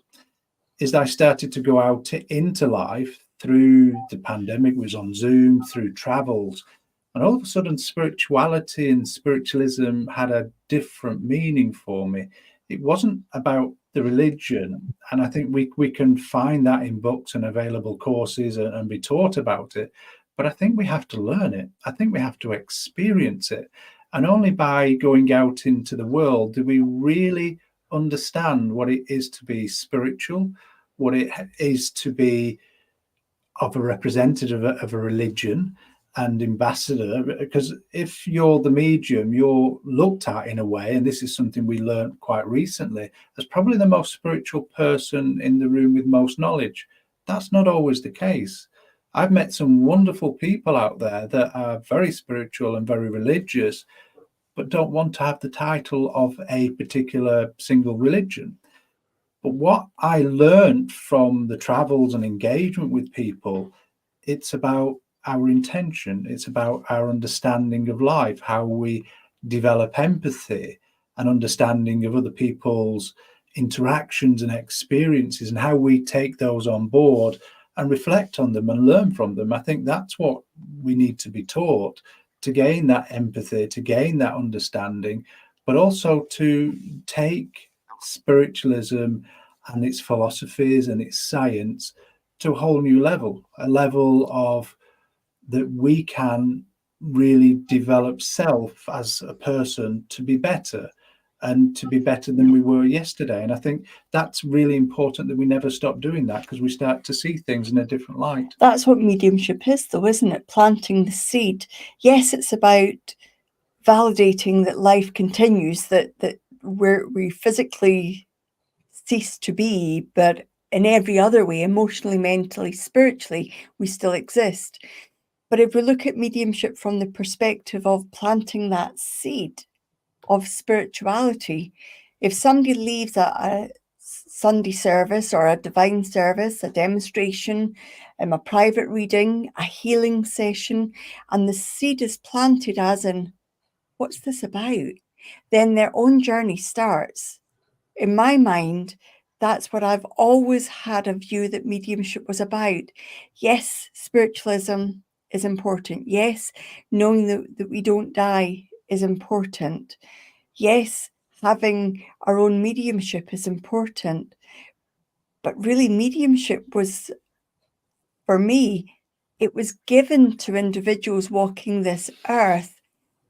is that I started to go out into life through the pandemic, was on Zoom, through travels. And all of a sudden, spirituality and spiritualism had a different meaning for me. It wasn't about the religion. And I think we can find that in books and available courses and be taught about it. But I think we have to learn it. I think we have to experience it. And only by going out into the world do we really understand what it is to be spiritual, what it is to be of a representative of a religion and ambassador. Because if you're the medium, you're looked at in a way, and this is something we learned quite recently, as probably the most spiritual person in the room with most knowledge. That's not always the case. I've met some wonderful people out there that are very spiritual and very religious, but don't want to have the title of a particular single religion. But what I learned from the travels and engagement with people, it's about our intention. It's about our understanding of life, how we develop empathy and understanding of other people's interactions and experiences, and how we take those on board and reflect on them and learn from them. I think that's what we need to be taught, to gain that empathy, to gain that understanding, but also to take spiritualism and its philosophies and its science to a whole new level, a level of that we can really develop self as a person to be better, and to be better than we were yesterday. And I think that's really important, that we never stop doing that, because we start to see things in a different light. That's what mediumship is, though, isn't it? Planting the seed. Yes, it's about validating that life continues, that we physically cease to be, but in every other way, emotionally, mentally, spiritually, we still exist. But if we look at mediumship from the perspective of planting that seed of spirituality, if somebody leaves a Sunday service or a divine service, a demonstration, a private reading, a healing session, and the seed is planted as in, what's this about? Then their own journey starts. In my mind, that's what I've always had a view that mediumship was about. Yes, spiritualism is important. Yes, knowing that we don't die is important. Yes, having our own mediumship is important. But really, mediumship was, for me, it was given to individuals walking this earth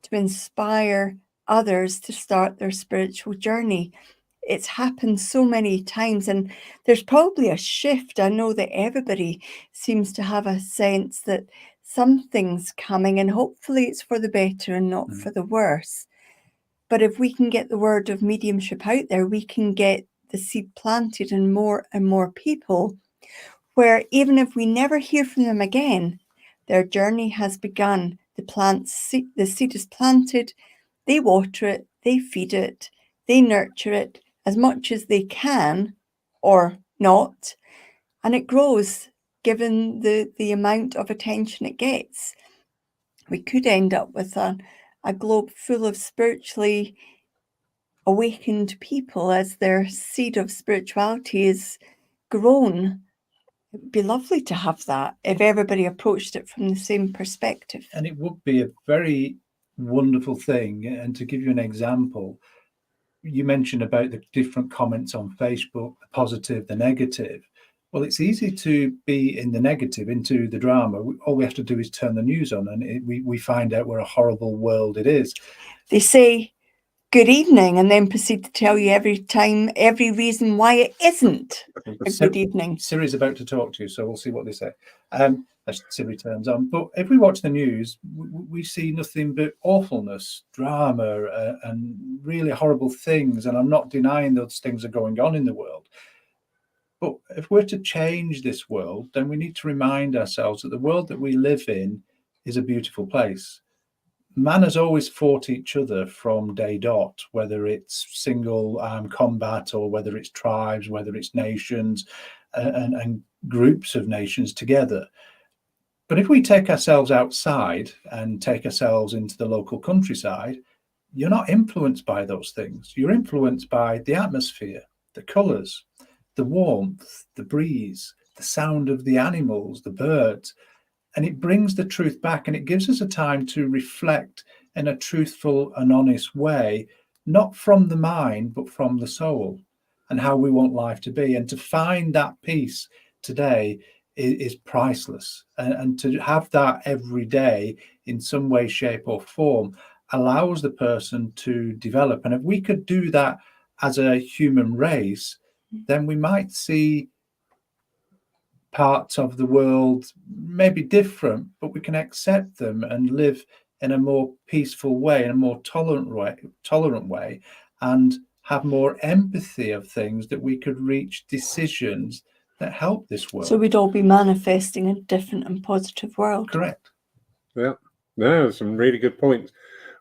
to inspire others to start their spiritual journey. It's happened so many times, and there's probably a shift. I know that everybody seems to have a sense that something's coming, and hopefully it's for the better and not for the worse. But if we can get the word of mediumship out there, we can get the seed planted in more and more people, where even if we never hear from them again, their journey has begun. The seed is planted, they water it, they feed it, they nurture it as much as they can or not, and it grows given the amount of attention it gets. We could end up with a globe full of spiritually awakened people as their seed of spirituality is grown. It'd be lovely to have that if everybody approached it from the same perspective. And it would be a very wonderful thing. And to give you an example, you mentioned about the different comments on Facebook, the positive, the negative. Well, it's easy to be in the negative, into the drama. All we have to do is turn the news on, and we find out what a horrible world it is. They say good evening and then proceed to tell you every reason why it isn't a good evening. Siri's about to talk to you, so we'll see what they say as Siri turns on. But if we watch the news, we see nothing but awfulness, drama, and really horrible things. And I'm not denying those things are going on in the world. But if we're to change this world, then we need to remind ourselves that the world that we live in is a beautiful place. Man has always fought each other from day dot, whether it's single combat or whether it's tribes, whether it's nations and groups of nations together. But if we take ourselves outside and take ourselves into the local countryside, you're not influenced by those things. You're influenced by the atmosphere, the colours, the warmth, the breeze, the sound of the animals, the birds. And it brings the truth back, and it gives us a time to reflect in a truthful and honest way, not from the mind, but from the soul, and how we want life to be. And to find that peace today is priceless. And to have that every day in some way, shape or form allows the person to develop. And if we could do that as a human race, then we might see parts of the world maybe different, but we can accept them and live in a more peaceful way, in a more tolerant way, and have more empathy of things, that we could reach decisions that help this world. So we'd all be manifesting a different and positive world. Correct. Yeah, no, some really good points.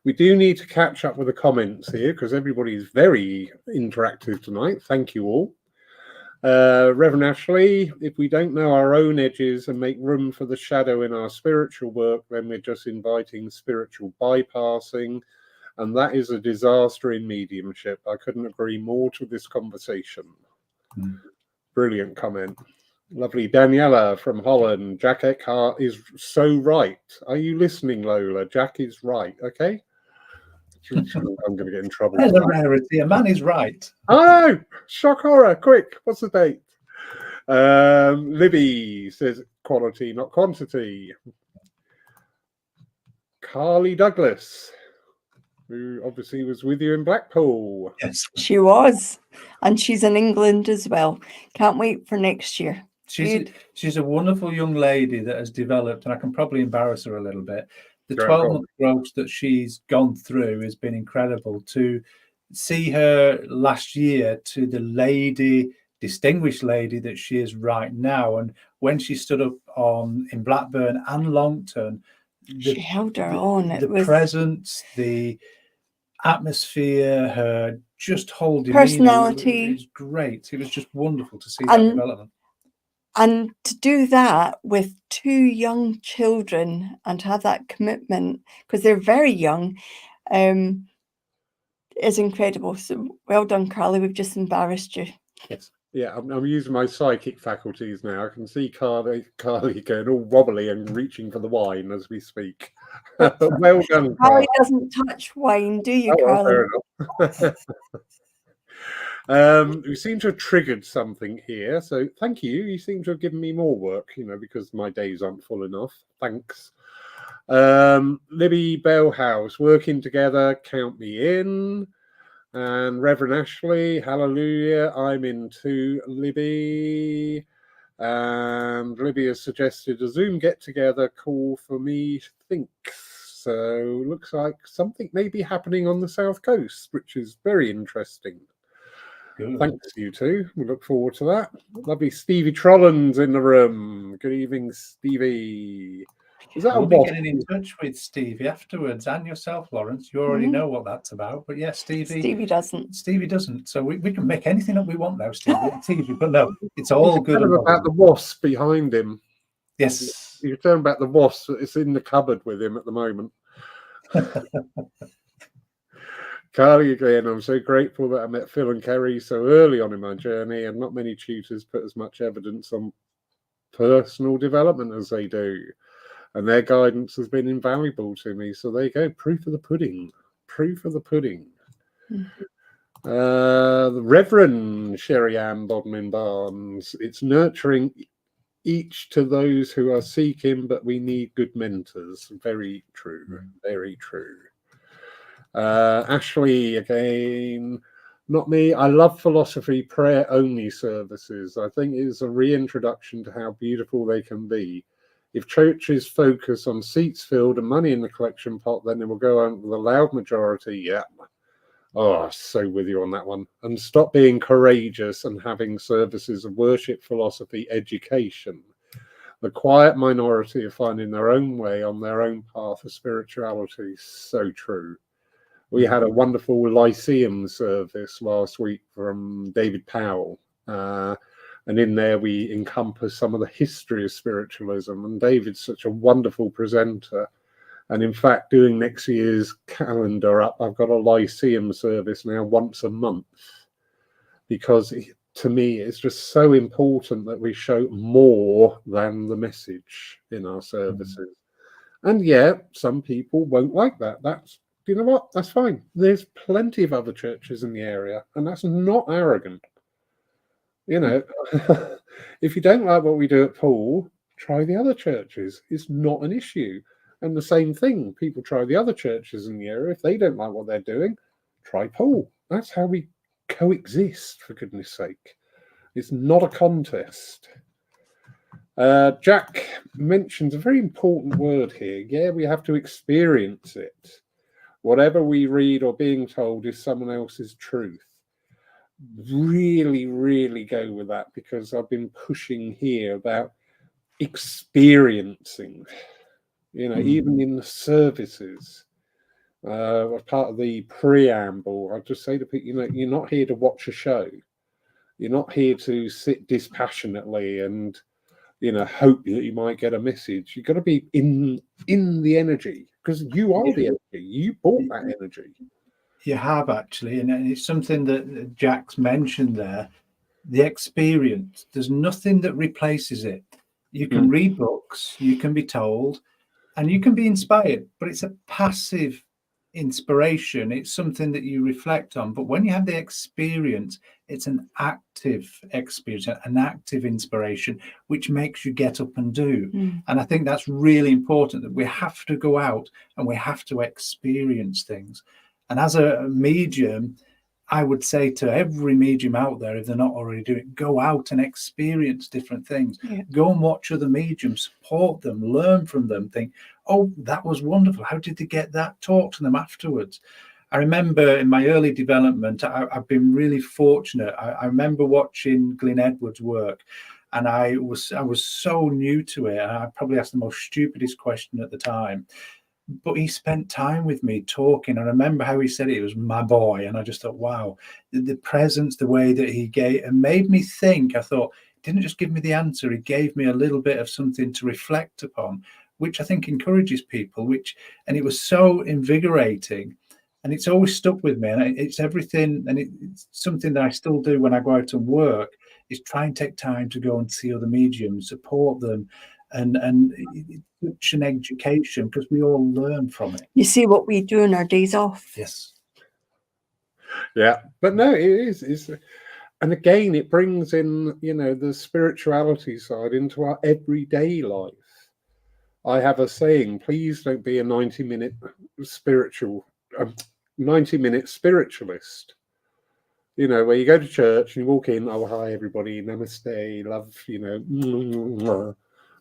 We do need to catch up with the comments here because everybody's very interactive tonight. Thank you all. Reverend Ashley, if we don't know our own edges and make room for the shadow in our spiritual work, then we're just inviting spiritual bypassing, and that is a disaster in mediumship. I couldn't agree more to this conversation. Brilliant comment. Lovely. Daniela from Holland. Jack Eckhart is so right. Are you listening, Lola? Jack is right. Okay. I'm going to get in trouble. There's a rarity. A man is right. Oh, shock horror. Quick. What's the date? Libby says quality, not quantity. Carly Douglas, who obviously was with you in Blackpool. Yes. She was. And she's in England as well. Can't wait for next year. She's a wonderful young lady that has developed, and I can probably embarrass her a little bit. The 12-month growth that she's gone through has been incredible. To see her last year to the distinguished lady that she is right now, and when she stood up in Blackburn and Longton, she held her own. The presence, the atmosphere, her just whole demeanor, personality. It was great. It was just wonderful to see that development. And to do that with 2 young children and have that commitment, because they're very young, is incredible. So well done, Carly. We've just embarrassed you. Yes. Yeah, I'm using my psychic faculties now. I can see Carly going all wobbly and reaching for the wine as we speak. Well done, Carly Carly. doesn't touch wine, do you, Oh, well, Carly? fair enough. We seem to have triggered something here, so thank you. You seem to have given me more work, because my days aren't full enough. Thanks. Libby Bellhouse, working together, count me in. And Reverend Ashley, hallelujah, I'm in too, Libby. And Libby has suggested a Zoom get-together call for me, thinks. So looks like something may be happening on the South Coast, which is very interesting. Good. Thanks, you two. We look forward to that. Lovely Stevie Trolland's in the room. Good evening, Stevie. Is that We'll a be wasp? getting in touch with Stevie afterwards, and yourself, Lawrence. You already know what that's about. But yeah, Stevie doesn't. Stevie doesn't. So we can make anything up we want now, Stevie. But no, it's all good. About the wasp behind him. Yes. You're talking about the wasp. It's in the cupboard with him at the moment. Carly again, I'm so grateful that I met Phil and Kerry so early on in my journey, and not many tutors put as much evidence on personal development as they do. And their guidance has been invaluable to me. So there you go, proof of the pudding. Proof of the pudding. The Reverend Sherry Ann Bodmin Barnes, it's nurturing each to those who are seeking, but we need good mentors. Very true. Very true. Ashley again, not me. I love philosophy prayer only services. I think it's a reintroduction to how beautiful they can be. If churches focus on seats filled and money in the collection pot, then it will go on with a loud majority. Yeah. Oh, so with you on that one. And stop being courageous and having services of worship, philosophy, education. The quiet minority are finding their own way on their own path of spirituality. So true. We had a wonderful Lyceum service last week from David Powell. And in there, we encompass some of the history of spiritualism. And David's such a wonderful presenter. And in fact, doing next year's calendar up, I've got a Lyceum service now once a month. Because to me, it's just so important that we show more than the message in our services. And yeah, some people won't like that. You know what? That's fine. There's plenty of other churches in the area, and that's not arrogant. If you don't like what we do at Poole, try the other churches. It's not an issue. And the same thing, people try the other churches in the area. If they don't like what they're doing, try Poole. That's how we coexist, for goodness sake. It's not a contest. Jack mentions a very important word here. Yeah, we have to experience it. Whatever we read or being told is someone else's truth. Really, really go with that, because I've been pushing here about experiencing, even in the services. As part of the preamble, I just say to people, you're not here to watch a show. You're not here to sit dispassionately and, hope that you might get a message. You've got to be in the energy, because you are the energy. You bought that energy. You have, actually, and it's something that Jack's mentioned there. The experience, there's nothing that replaces it. You can read books, you can be told, and you can be inspired, but it's a passive inspiration. It's something that you reflect on. But when you have the experience, it's an active experience, an active inspiration, which makes you get up and do. And I think that's really important, that we have to go out and we have to experience things. And as a medium, I would say to every medium out there, if they're not already doing it, go out and experience different things. Yeah. Go and watch other mediums, support them, learn from them, think, oh, that was wonderful. How did they get that? Talk to them afterwards. I remember in my early development, I've been really fortunate. I remember watching Glyn Edwards' work, and I was so new to it. And I probably asked the most stupidest question at the time. But he spent time with me talking. I remember how he said it was my boy. And I just thought, wow, the presence, the way that he gave, and made me think. I thought, he didn't just give me the answer. He gave me a little bit of something to reflect upon, which I think encourages people, and it was so invigorating. And it's always stuck with me. And it's everything. And it's something that I still do when I go out and work, is try and take time to go and see other mediums, support them, and it's such an education because we all learn from it. You see what we do on our days off. Yes. Yeah, but no, it is. And again, it brings in, the spirituality side into our everyday life. I have a saying: please don't be a 90-minute spiritualist. Where you go to church and you walk in, oh, hi, everybody, namaste, love,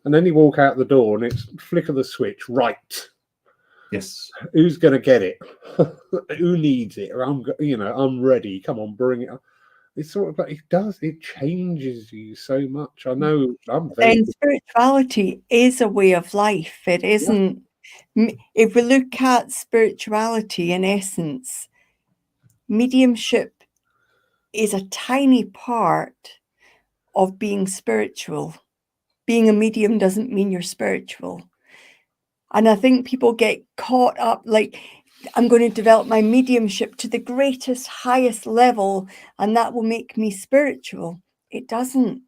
and then you walk out the door and it's flick of the switch, right. Yes. Who's going to get it? Who needs it? Or I'm ready. Come on, bring it up. It's sort of like it changes you so much. I know I'm very. And spirituality is a way of life. It isn't. If we look at spirituality in essence, mediumship is a tiny part of being spiritual. Being a medium doesn't mean you're spiritual. And I think people get caught up like, I'm going to develop my mediumship to the greatest, highest level, and that will make me spiritual. It doesn't.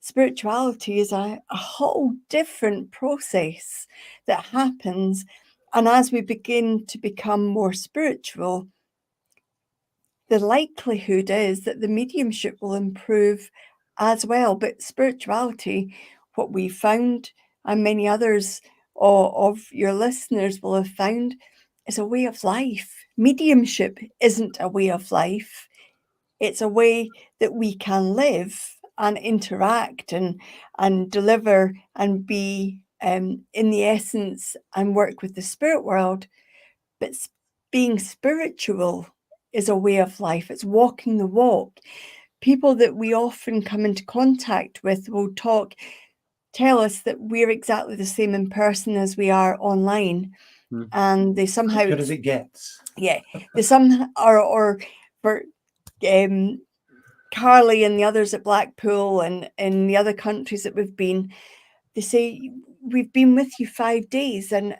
Spirituality is a whole different process that happens. And as we begin to become more spiritual, the likelihood is that the mediumship will improve as well. But spirituality, what we found, and many others of your listeners will have found, is a way of life. Mediumship isn't a way of life. It's a way that we can live and interact and deliver and be in the essence and work with the spirit world. But being spiritual is a way of life. It's walking the walk. People that we often come into contact with will tell us that we're exactly the same in person as we are online. And they somehow, as good as it gets. Yeah, they somehow or for Carly and the others at Blackpool and in the other countries that we've been, they say, we've been with you 5 days and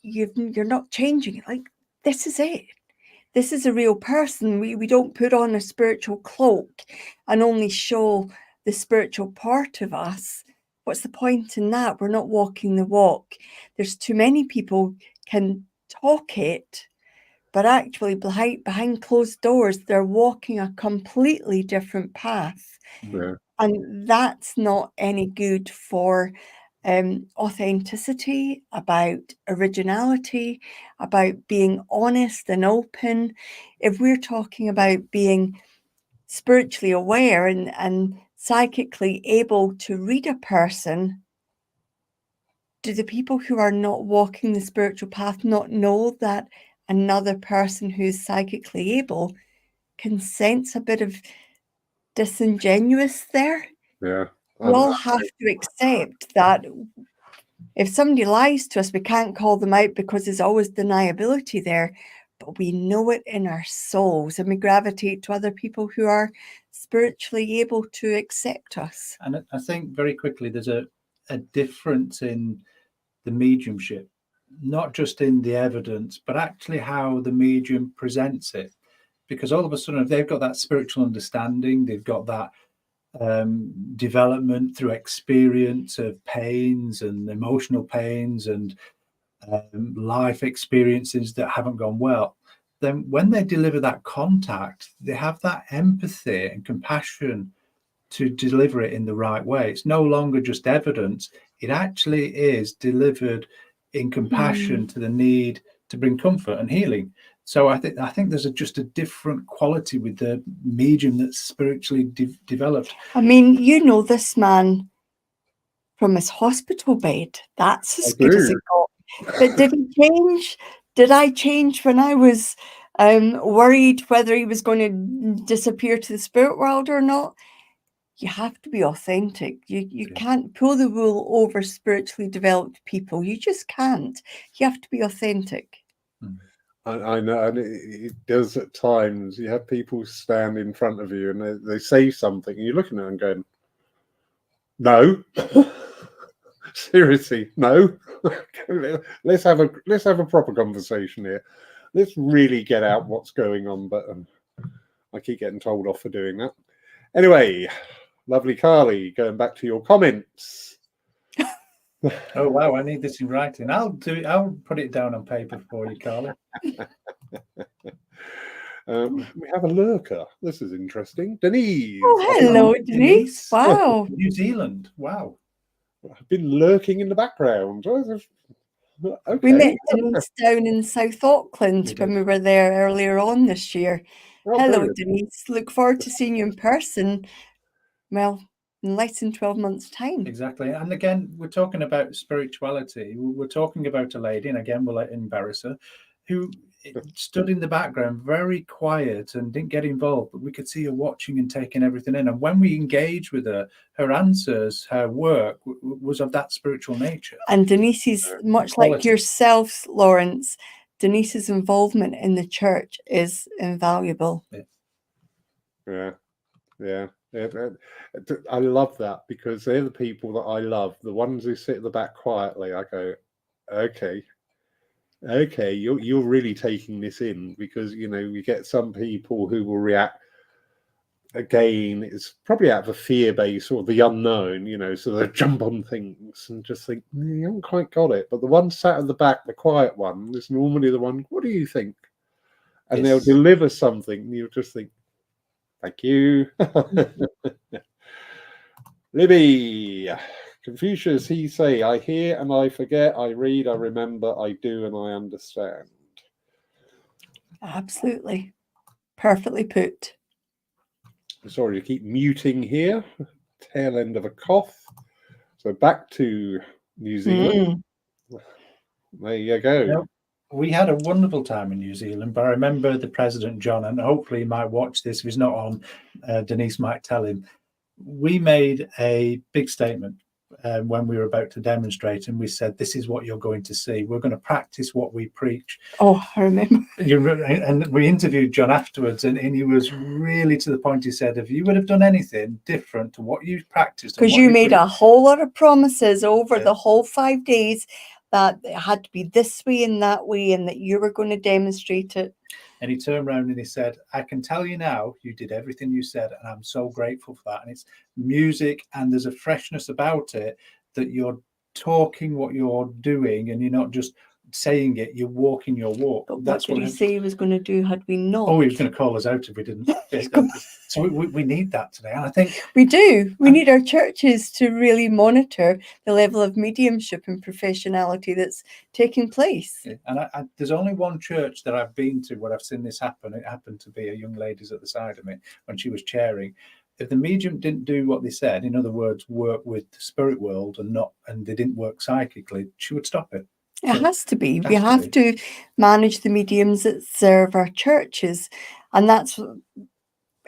you're not changing. Like, this is it. This is a real person. We don't put on a spiritual cloak and only show the spiritual part of us. What's the point in that? We're not walking the walk. There's too many people can talk it, but actually behind closed doors, they're walking a completely different path. Yeah. And that's not any good for authenticity, about originality, about being honest and open. If we're talking about being spiritually aware and psychically able to read a person, do the people who are not walking the spiritual path not know that another person who's psychically able can sense a bit of disingenuous there? Yeah. We all have to accept that if somebody lies to us, we can't call them out because there's always deniability there, but we know it in our souls and we gravitate to other people who are spiritually able to accept us. And I think very quickly there's a difference in the mediumship, not just in the evidence, but actually how the medium presents it. Because all of a sudden, if they've got that spiritual understanding, they've got that development through experience of pains and emotional pains and life experiences that haven't gone well, then when they deliver that contact, they have that empathy and compassion to deliver it in the right way. It's no longer just evidence. It actually is delivered in compassion to the need to bring comfort and healing. So I think there's just a different quality with the medium that's spiritually developed. I mean, you know this man from his hospital bed. That's as good as it got. But did he change? Did I change when I was worried whether he was going to disappear to the spirit world or not? You have to be authentic. You can't pull the wool over spiritually developed people. You just can't. You have to be authentic. I know, and it does at times. You have people stand in front of you and they say something, and you're looking at them going, "No, seriously, no. let's have a proper conversation here. Let's really get out what's going on." But I keep getting told off for doing that. Anyway, lovely Carly, going back to your comments. Oh wow, I need this in writing. I'll do it. I'll put it down on paper for you, Carly. We have a lurker. This is interesting. Denise. Oh, hello, Denise. Wow. New Zealand. Wow. I've been lurking in the background. Okay. We met Denise down in South Auckland We when did. we were there earlier on this year. Oh, Hello, brilliant. Denise. Look forward to seeing you in person. Well, in less than 12 months' time. Exactly. And again, we're talking about spirituality. We're talking about a lady, and again, we'll embarrass her, who stood in the background, very quiet and didn't get involved, but we could see her watching and taking everything in. And when we engaged with her, her answers, her work was of that spiritual nature. And Denise's, much like yourself, Lawrence, Denise's involvement in the church is invaluable. Yeah. I love that, because they're the people that I love. The ones who sit at the back quietly, I go, okay, you're really taking this in, because we get some people who will react. Again, it's probably out of a fear base or the unknown, so they jump on things and just think, you haven't quite got it. But the one sat at the back, the quiet one, is normally the one, what do you think? And they'll deliver something, and you'll just think, thank you. Libby, Confucius, he say, I hear and I forget, I read, I remember, I do, and I understand. Absolutely. Perfectly put. Sorry to keep muting here. Tail end of a cough. So back to New Zealand. There you go. Yep. We had a wonderful time in New Zealand, but I remember the President, John, and hopefully he might watch this. If he's not on, Denise might tell him. We made a big statement when we were about to demonstrate, and we said, this is what you're going to see. We're going to practice what we preach. Oh, I remember. And we interviewed John afterwards, and he was really to the point. He said, if you would have done anything different to what you practiced, because you made a whole lot of promises over the whole 5 days that it had to be this way and that way, and that you were going to demonstrate it. And he turned around and he said, I can tell you now, you did everything you said, and I'm so grateful for that. And it's music, and there's a freshness about it, that you're talking what you're doing, and you're not just saying it, you're walking your walk. But that's what did he say he was going to do had we not? Oh, he was going to call us out if we didn't. So we need that today. And I think we do. We need our churches to really monitor the level of mediumship and professionality that's taking place. And there's only one church that I've been to where I've seen this happen. It happened to be a young lady's at the side of me when she was chairing. If the medium didn't do what they said, in other words, work with the spirit world and they didn't work psychically, she would stop it. It has to be. We have to manage the mediums that serve our churches. And that's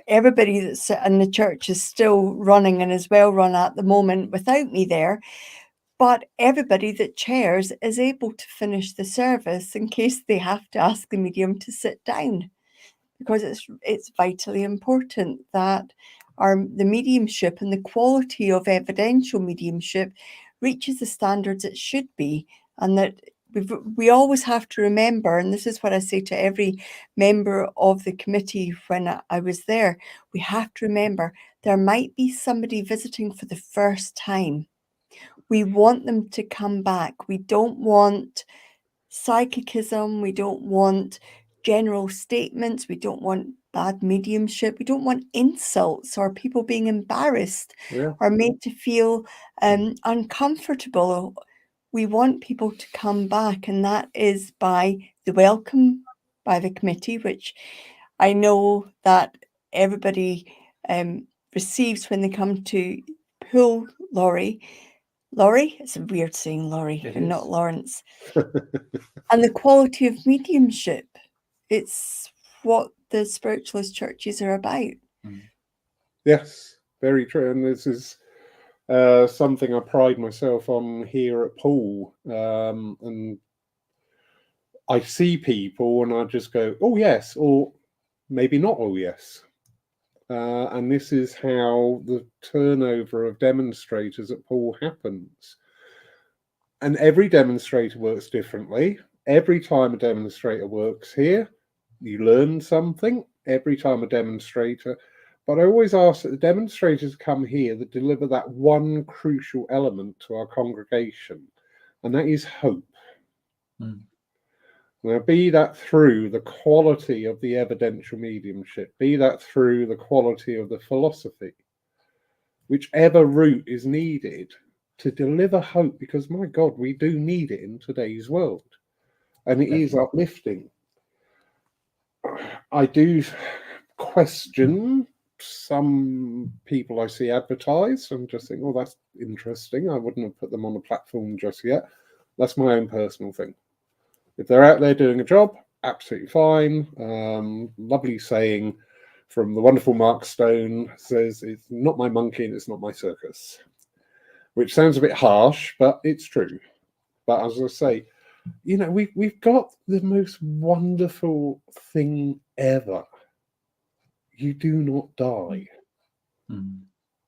everybody that's in the church is still running and is well run at the moment without me there. But everybody that chairs is able to finish the service in case they have to ask the medium to sit down, because it's vitally important that the mediumship and the quality of evidential mediumship reaches the standards it should be. And that we always have to remember, and this is what I say to every member of the committee when I was there, we have to remember there might be somebody visiting for the first time. We want them to come back. We don't want psychicism. We don't want general statements. We don't want bad mediumship. We don't want insults or people being embarrassed or made to feel uncomfortable. We want people to come back, and that is by the welcome by the committee, which I know that everybody receives when they come to pull Laurie. Laurie, it's weird saying Laurie and not Lawrence. And the quality of mediumship. It's what the spiritualist churches are about. Yes, very true. And this is something I pride myself on here at Paul. And I see people and I just go, oh, yes, or maybe not, oh, yes. And this is how the turnover of demonstrators at Paul happens. And every demonstrator works differently. Every time a demonstrator works here, you learn something. Every time a demonstrator, But I always ask that the demonstrators come here that deliver that one crucial element to our congregation, and that is hope. Mm. Now, be that through the quality of the evidential mediumship, be that through the quality of the philosophy, whichever route is needed to deliver hope, because my God, we do need it in today's world, and it is uplifting. I do question some people I see advertised and just think, oh, that's interesting. I wouldn't have put them on the platform just yet. That's my own personal thing. If they're out there doing a job, absolutely fine. Lovely saying from the wonderful Mark Stone, says, it's not my monkey and it's not my circus, which sounds a bit harsh, but it's true. But as I say, you know, we've got the most wonderful thing ever. You do not die. Mm.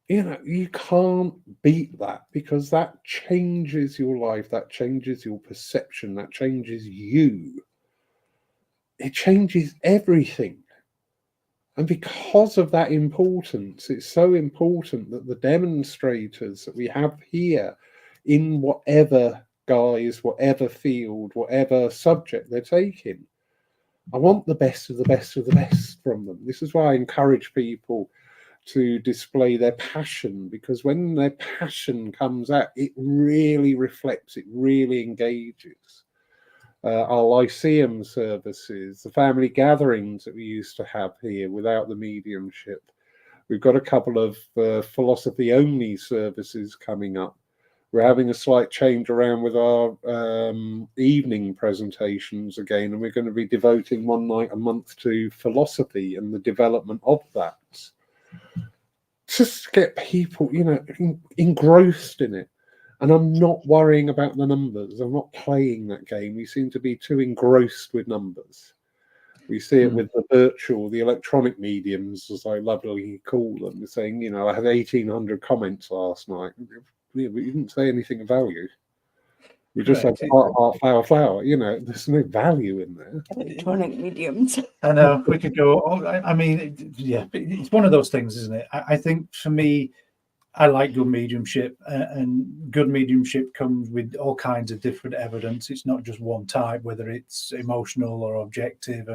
You know, you can't beat that, because that changes your life, that changes your perception, that changes you. It changes everything. And because of that importance, it's so important that the demonstrators that we have here, in whatever guise, whatever field, whatever subject they're taking, I want the best of the best of the best from them. This is why I encourage people to display their passion, because when their passion comes out, it really reflects, it really engages. Our Lyceum services, the family gatherings that we used to have here without the mediumship. We've got a couple of philosophy-only services coming up. We're having a slight change around with our evening presentations again, and we're going to be devoting one night a month to philosophy and the development of that. Just to get people, you know, engrossed in it. And I'm not worrying about the numbers. I'm not playing that game. We seem to be too engrossed with numbers. We see it with the virtual, the electronic mediums, as I lovingly call them, saying, you know, I had 1,800 comments last night. We didn't say anything of value. We just had heart, flower. You know, there's no value in there. Electronic mediums. I know we could go. I mean, yeah, it's one of those things, isn't it? I think for me, I like good mediumship, and good mediumship comes with all kinds of different evidence. It's not just one type, whether it's emotional or objective.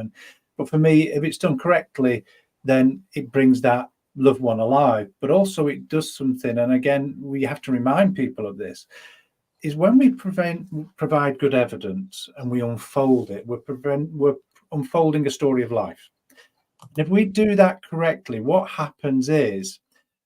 But for me, if it's done correctly, then it brings that loved one alive. But also it does something, and again, we have to remind people of this, is when we provide good evidence and we unfold it, we're unfolding a story of life. And if we do that correctly, what happens is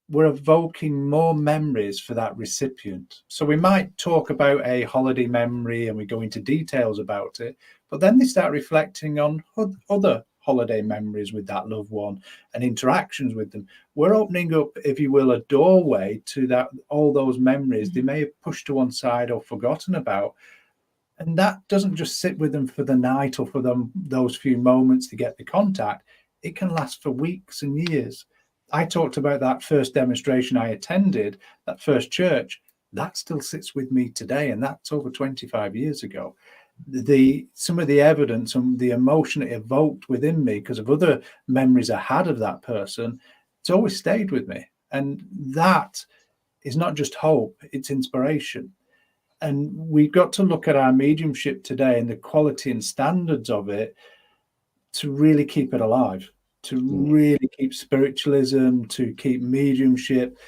we're evoking more memories for that recipient. So we might talk about a holiday memory and we go into details about it, but then they start reflecting on other holiday memories with that loved one and interactions with them. We're opening up, if you will, a doorway to that, all those memories they may have pushed to one side or forgotten about. And that doesn't just sit with them for the night or for them those few moments to get the contact. It can last for weeks and years. I talked about that first demonstration I attended, that first church, that still sits with me today, and that's over 25 years ago. Some of the evidence and the emotion it evoked within me because of other memories I had of that person, it's always stayed with me. And that is not just hope, it's inspiration. And we've got to look at our mediumship today and the quality and standards of it to really keep it alive, to really keep spiritualism, to keep mediumship.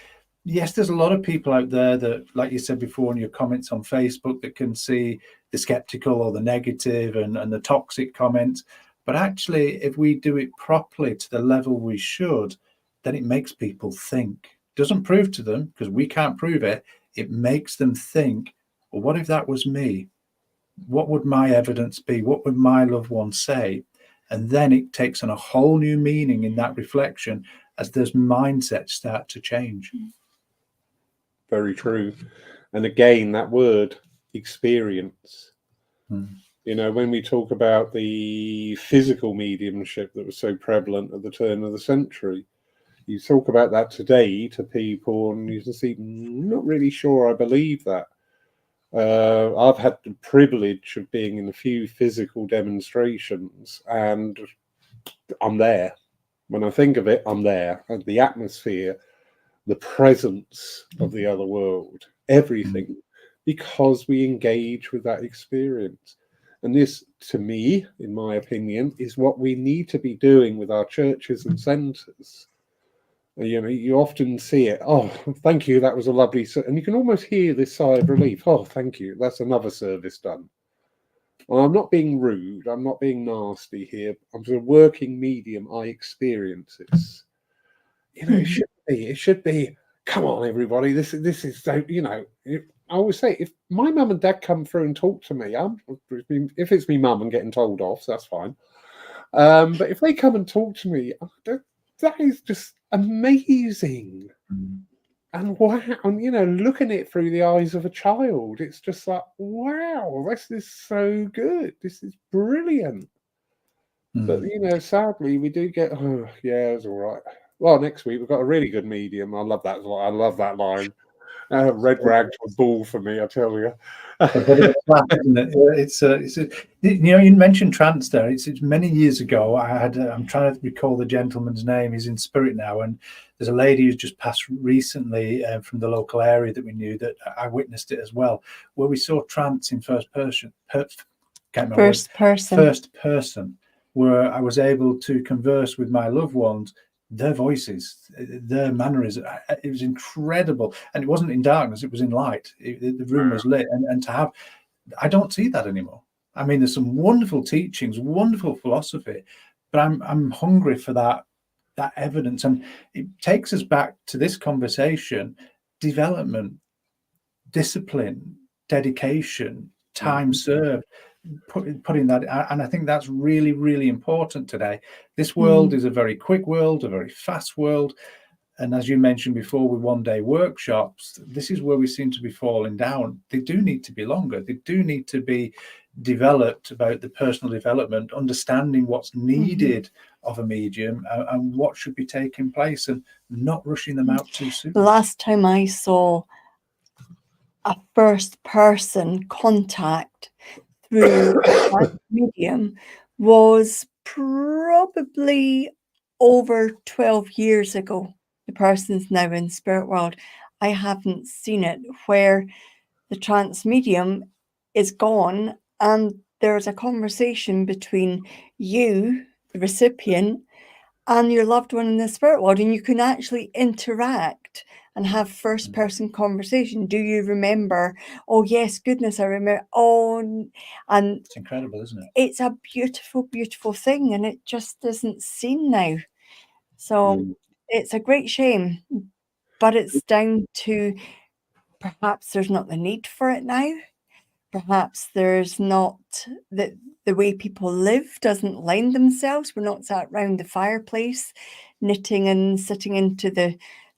Yes, there's a lot of people out there that, like you said before in your comments on Facebook, that can see the skeptical or the negative and the toxic comments. But actually, if we do it properly to the level we should, then it makes people think. Doesn't prove to them, because we can't prove it. It makes them think, well, what if that was me? What would my evidence be? What would my loved one say? And then it takes on a whole new meaning in that reflection as those mindsets start to change. Very true. And again, that word, experience. You know, when we talk about the physical mediumship that was so prevalent at the turn of the century, you talk about that today to people and you can see, not really sure I believe that. I've had the privilege of being in a few physical demonstrations and I'm there. When I think of it, I'm there. And the atmosphere, the presence of the other world, everything, because we engage with that experience. And this, to me, in my opinion, is what we need to be doing with our churches and centres. You know, you often see it. Oh, thank you. That was a lovely. And you can almost hear this sigh of relief. Oh, thank you. That's another service done. Well, I'm not being rude. I'm not being nasty here. I'm sort of working medium. I experience this. You know, it should be. It should be. Come on, everybody. This is. So, you know, I always say, if my mum and dad come through and talk to me, if it's me mum and getting told off, that's fine. But if they come and talk to me, that is just amazing. And wow, and you know, looking at it through the eyes of a child, it's just like, wow, this is so good. This is brilliant. But you know, sadly, we do get, oh yeah, it's all right. Well, next week we've got a really good medium. I love that. I love that line. Red rag to a bull for me, I tell you. A bit of a clap, isn't it? It's you know, you mentioned trance there. It's many years ago. I'm trying to recall the gentleman's name. He's in spirit now, and there's a lady who's just passed recently from the local area that we knew, that I witnessed it as well, where we saw trance in first person, where I was able to converse with my loved ones, their voices, their mannerisms. It was incredible. And it wasn't in darkness, it was in light. The room was lit. And to have, I don't see that anymore. I mean, there's some wonderful teachings, wonderful philosophy, but I'm hungry for that evidence. And it takes us back to this conversation: development, discipline, dedication, time served. Putting that, and I think that's really, really important today. This world is a very quick world, a very fast world, and as you mentioned before, with one-day workshops, this is where we seem to be falling down. They do need to be longer. They do need to be developed about the personal development, understanding what's needed of a medium and what should be taking place, and not rushing them out too soon. The last time I saw a first-person contact through a medium was probably over 12 years ago. The person's now in spirit world. I haven't seen it where the trance medium is gone and there's a conversation between you, the recipient, and your loved one in the spirit world, and you can actually interact and have first-person conversation. Do you remember? Oh yes, goodness, I remember. Oh, and it's incredible, isn't it? It's a beautiful, beautiful thing, and it just isn't seen now. So it's a great shame, but it's down to perhaps there's not the need for it now. Perhaps there's not the way people live doesn't lend themselves. We're not sat round the fireplace knitting and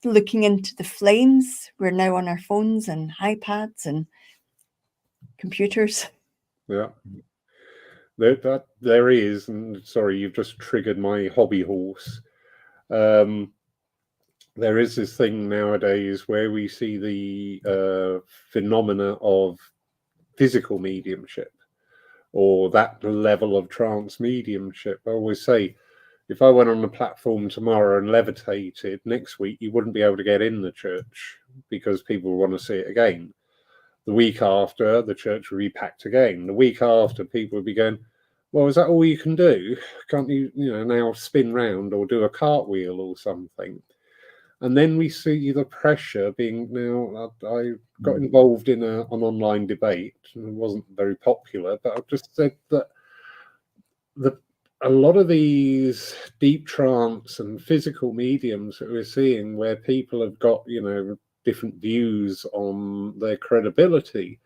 looking into the flames. We're now on our phones and iPads and computers. Yeah. There is, and sorry, you've just triggered my hobby horse. There is this thing nowadays where we see the phenomena of physical mediumship, or that level of trance mediumship. I always say, if I went on the platform tomorrow and levitated, next week you wouldn't be able to get in the church because people want to see it again. The week after, the church would be packed again. The week after, people would be going, well, is that all you can do? Can't you, now spin round or do a cartwheel or something? And then we see the pressure being now. I got involved in an online debate, and it wasn't very popular, but I just said that a lot of these deep trance and physical mediums that we're seeing, where people have got, different views on their credibility,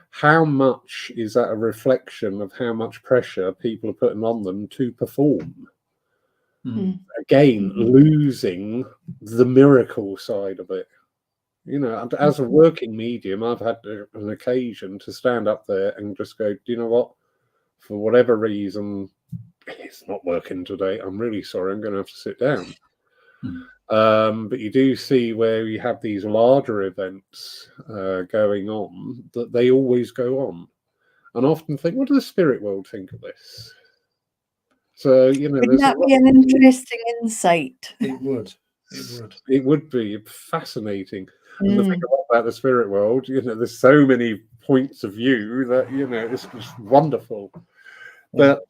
how much is that a reflection of how much pressure people are putting on them to perform? Again, losing the miracle side of it. As a working medium, I've had an occasion to stand up there and just go, do you know what? For whatever reason, it's not working today. I'm really sorry. I'm going to have to sit down. But you do see where you have these larger events going on, that they always go on. And I often think, what does the spirit world think of this? So, you know, Wouldn't there's a that lot. be an interesting insight? It would. It would. It would be fascinating. And the thing Mm. about the spirit world, you know, there's so many points of view that, you know, it's just wonderful. Yeah. But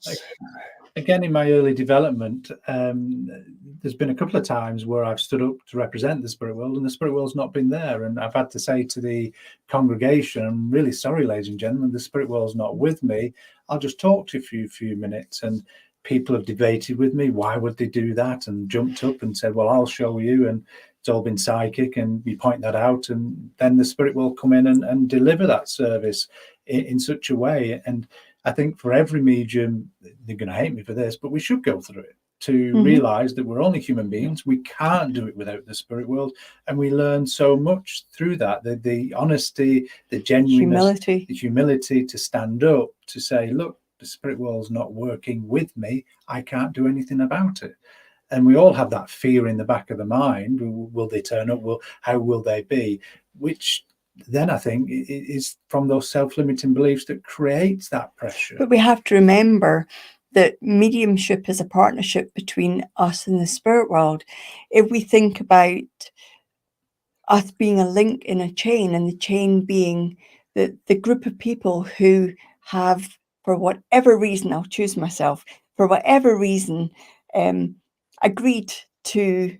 Again, in my early development, there's been a couple of times where I've stood up to represent the spirit world, and the spirit world's not been there. And I've had to say to the congregation, I'm really sorry, ladies and gentlemen, the spirit world's not with me. I'll just talk to you for a few minutes. And people have debated with me, why would they do that? And jumped up and said, well, I'll show you. And it's all been psychic, and we point that out. And then the spirit will come in and deliver that service in such a way. And I think for every medium, they're going to hate me for this, but we should go through it to realize that we're only human beings. We can't do it without the spirit world. And we learn so much through that, the honesty, the genuineness, the humility to stand up, to say, look, the spirit world's not working with me. I can't do anything about it. And we all have that fear in the back of the mind. Will they turn up? How will they be? Which then I think it is from those self-limiting beliefs that creates that pressure. But we have to remember that mediumship is a partnership between us and the spirit world. If we think about us being a link in a chain, and the chain being the group of people who have, for whatever reason, I'll choose myself, for whatever reason, agreed to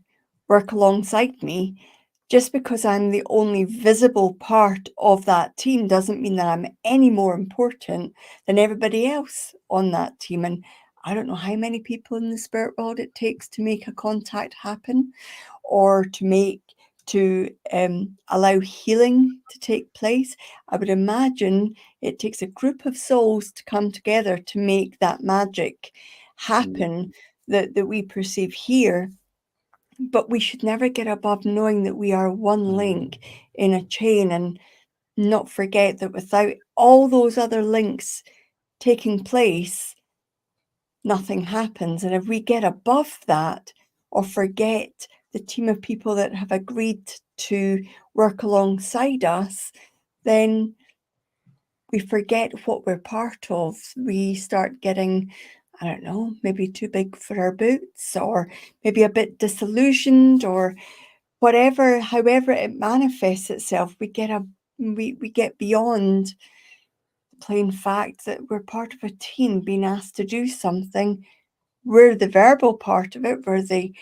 work alongside me, just because I'm the only visible part of that team doesn't mean that I'm any more important than everybody else on that team. And I don't know how many people in the spirit world it takes to make a contact happen, or to allow healing to take place. I would imagine it takes a group of souls to come together to make that magic happen that we perceive here. But we should never get above knowing that we are one link in a chain, and not forget that without all those other links taking place, nothing happens. And if we get above that, or forget the team of people that have agreed to work alongside us, then we forget what we're part of. We start getting, I don't know, maybe too big for our boots, or maybe a bit disillusioned, or whatever, however it manifests itself. We get beyond the plain fact that we're part of a team being asked to do something. We're the verbal part of it. We're the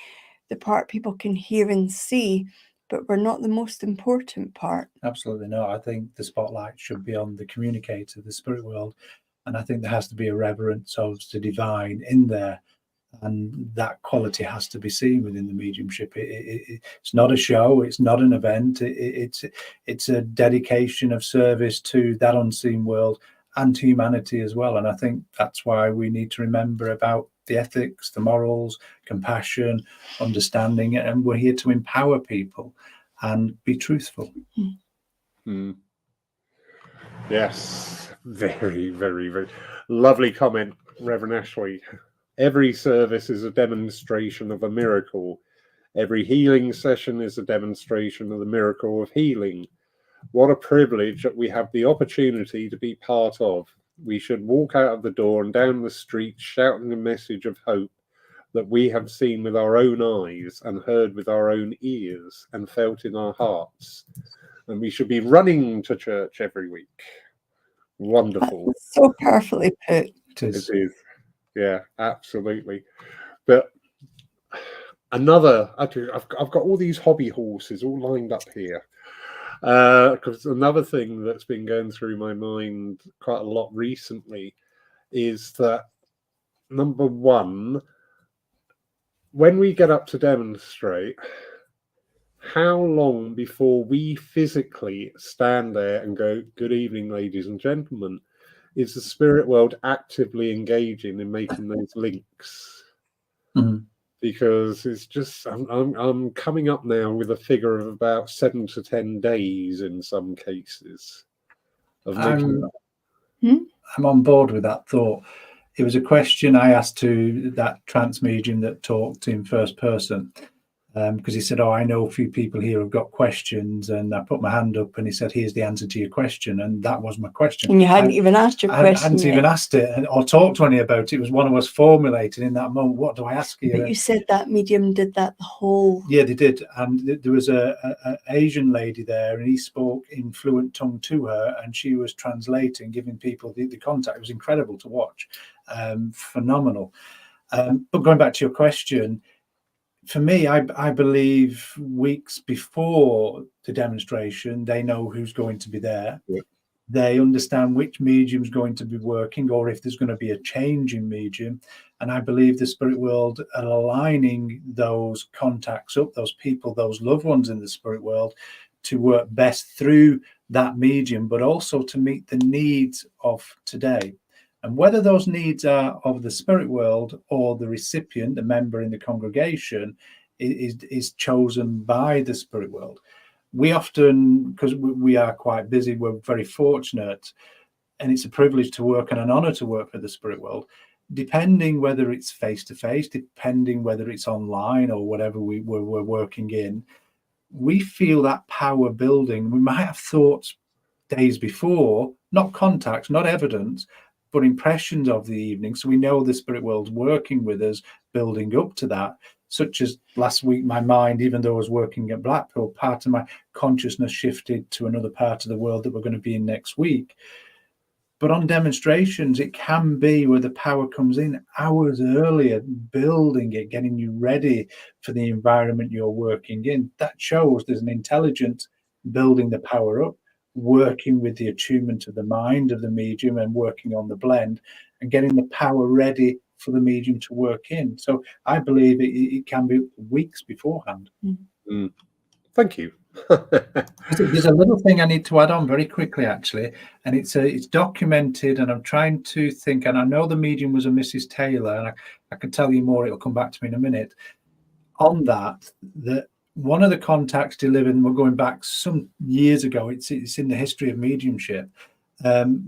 part people can hear and see, but we're not the most important part. Absolutely not. I think the spotlight should be on the communicator, the spirit world. And I think there has to be a reverence of the divine in there. And that quality has to be seen within the mediumship. It's not a show. It's not an event. It's a dedication of service to that unseen world and to humanity as well. And I think that's why we need to remember about the ethics, the morals, compassion, understanding, and we're here to empower people and be truthful. Yes, very, very, very lovely comment, Reverend Ashley. Every service is a demonstration of a miracle. Every healing session is a demonstration of the miracle of healing. What a privilege that we have the opportunity to be part of. We should walk out of the door and down the street shouting a message of hope that we have seen with our own eyes and heard with our own ears and felt in our hearts. And we should be running to church every week. Wonderful. That's so perfectly put. It is. Yeah, absolutely. But another, actually, I've got all these hobby horses all lined up here. Because another thing that's been going through my mind quite a lot recently is that, number one, when we get up to demonstrate, how long before we physically stand there and go, "Good evening, ladies and gentlemen," is the spirit world actively engaging in making those links? Because it's just, I'm coming up now with a figure of about 7 to 10 days in some cases of making I'm on board with that thought. It was a question I asked to that trance medium that talked in first person. because he said, "Oh, I know a few people here who've got questions," and I put my hand up, and he said, "Here's the answer to your question," and that was my question. And you hadn't even asked your I question hadn't even yet. asked it or talked to any about it. It was one of us formulating in that moment. What do I ask you? But you said that medium did that the whole. Yeah, they did, and there was a Asian lady there, and he spoke in fluent tongue to her, and she was translating, giving people the contact. It was incredible to watch, phenomenal. But going back to your question, for me, I believe weeks before the demonstration, they know who's going to be there. Yeah. They understand which medium is going to be working, or if there's going to be a change in medium. And I believe the spirit world are aligning those contacts up, those people, those loved ones in the spirit world, to work best through that medium, but also to meet the needs of today. And whether those needs are of the spirit world or the recipient, the member in the congregation, is chosen by the spirit world. We often, because we are quite busy, we're very fortunate, and it's a privilege to work and an honor to work for the spirit world. Depending whether it's face-to-face, depending whether it's online or whatever we're working in, we feel that power building. We might have thoughts days before, not contacts, not evidence, but impressions of the evening. So we know the spirit world's working with us, building up to that. Such as last week, my mind, even though I was working at Blackpool, part of my consciousness shifted to another part of the world that we're going to be in next week. But on demonstrations, it can be where the power comes in hours earlier, building it, getting you ready for the environment you're working in. That shows there's an intelligence building the power up, working with the attunement of the mind of the medium and working on the blend and getting the power ready for the medium to work in. So I believe it can be weeks beforehand. Mm. Thank you. There's a little thing I need to add on very quickly, actually, and it's documented, and I'm trying to think, and I know the medium was a Mrs. Taylor, and I can tell you more, it'll come back to me in a minute. On that one of the contacts delivered, and we're going back some years ago, it's in the history of mediumship,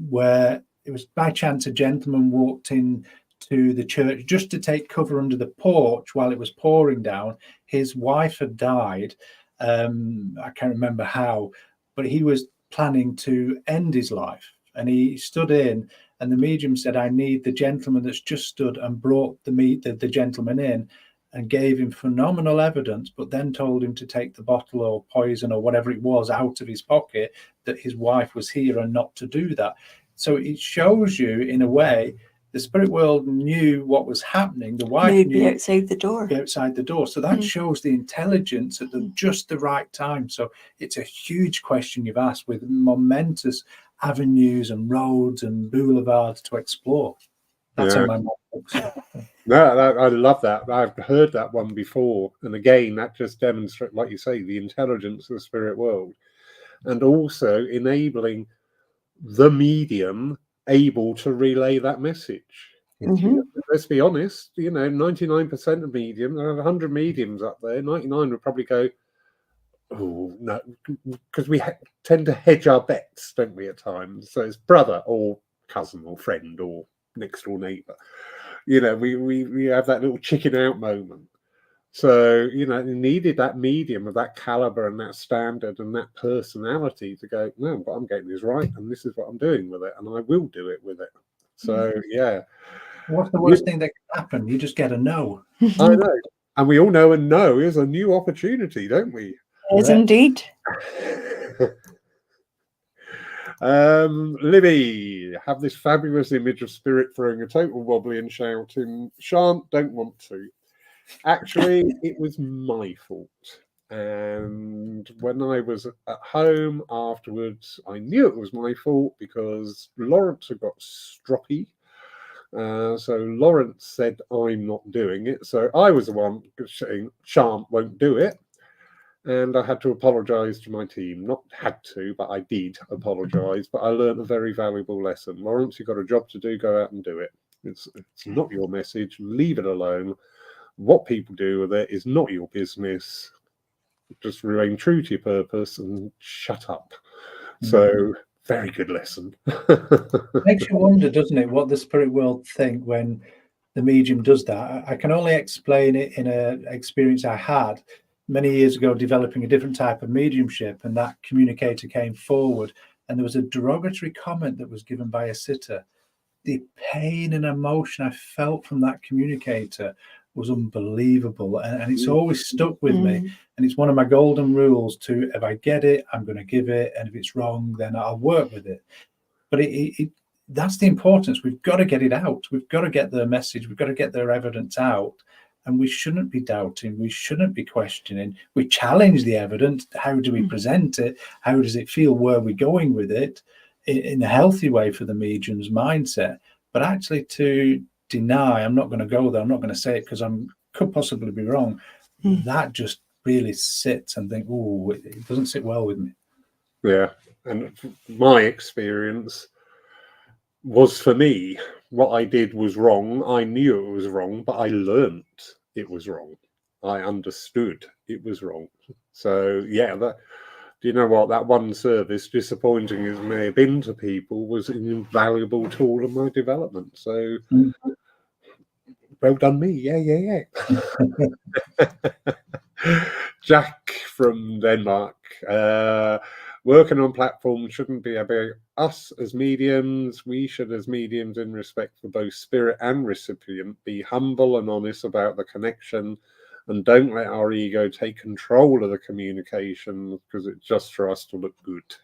where it was by chance a gentleman walked in to the church just to take cover under the porch while it was pouring down. His wife had died. I can't remember how, but he was planning to end his life, and he stood in, and the medium said, "I need the gentleman that's just stood," and brought the gentleman in and gave him phenomenal evidence, but then told him to take the bottle or poison or whatever it was out of his pocket, that his wife was here and not to do that. So it shows you, in a way, the spirit world knew what was happening. The wife Maybe knew outside the door. Outside the door. So that shows the intelligence at just the right time. So it's a huge question you've asked, with momentous avenues and roads and boulevards to explore. That's how my mind looks. No, I love that. I've heard that one before. And again, that just demonstrates, like you say, the intelligence of the spirit world, and also enabling the medium able to relay that message. Let's be honest, 99% of mediums, there are 100 mediums up there, 99 would probably go, oh, no, because we tend to hedge our bets, don't we, at times? So it's brother or cousin or friend or next door neighbour. We have that little chicken out moment. So, you needed that medium of that caliber and that standard and that personality to go, no, but I'm getting this right, and this is what I'm doing with it, and I will do it with it. So, yeah. What's the worst thing that can happen? You just get a no. I know. And we all know a no is a new opportunity, don't we? Yes, indeed. Libby, have this fabulous image of spirit throwing a total wobbly and shouting, "Shan't, don't want to." Actually, it was my fault. And when I was at home afterwards, I knew it was my fault because Lawrence had got stroppy. So Lawrence said, "I'm not doing it." So I was the one saying, "Shan't, won't do it." And I had to apologise to my team. Not had to, but I did apologise. But I learned a very valuable lesson. Lawrence, you've got a job to do. Go out and do it. It's not your message. Leave it alone. What people do with it is not your business. Just remain true to your purpose and shut up. So, very good lesson. Makes you wonder, doesn't it, what the spirit world think when the medium does that. I can only explain it in an experience I had. many years ago developing a different type of mediumship, and that communicator came forward, and there was a derogatory comment that was given by a sitter. The pain and emotion I felt from that communicator was unbelievable, and it's always stuck with me. And it's one of my golden rules to, if I get it, I'm going to give it, and if it's wrong, then I'll work with it. But that's the importance. We've got to get it out. We've got to get their message. We've got to get their evidence out. And we shouldn't be doubting. We shouldn't be questioning. We challenge the evidence. How do we present it? How does it feel? Where are we going with it? In a healthy way for the medium's mindset. But actually to deny, I'm not going to go there, I'm not going to say it because I could possibly be wrong. That just really sits and think, oh, it doesn't sit well with me. Yeah. And my experience was, for me, what I did was wrong. I knew it was wrong, but I learnt it was wrong. I understood it was wrong. So yeah, do you know what? That one service, disappointing as it may have been to people, was an invaluable tool in my development. So well done me. Yeah. Jack from Denmark. Working on platforms shouldn't be about us as mediums. We should, as mediums, in respect for both spirit and recipient, be humble and honest about the connection, and don't let our ego take control of the communication because it's just for us to look good.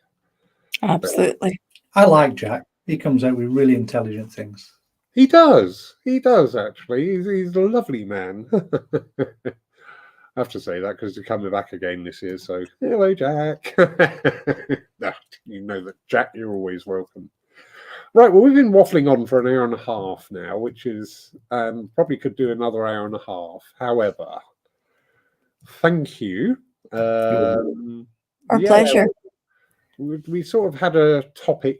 Absolutely. I like Jack. He comes out with really intelligent things. He does. He does, actually. He's a lovely man. I have to say that because he's coming back again this year. So, hello, Jack. No, you know that, Jack, you're always welcome. Right, well, we've been waffling on for an hour and a half now, which is probably could do another hour and a half. However, thank you. Our pleasure. We sort of had a topic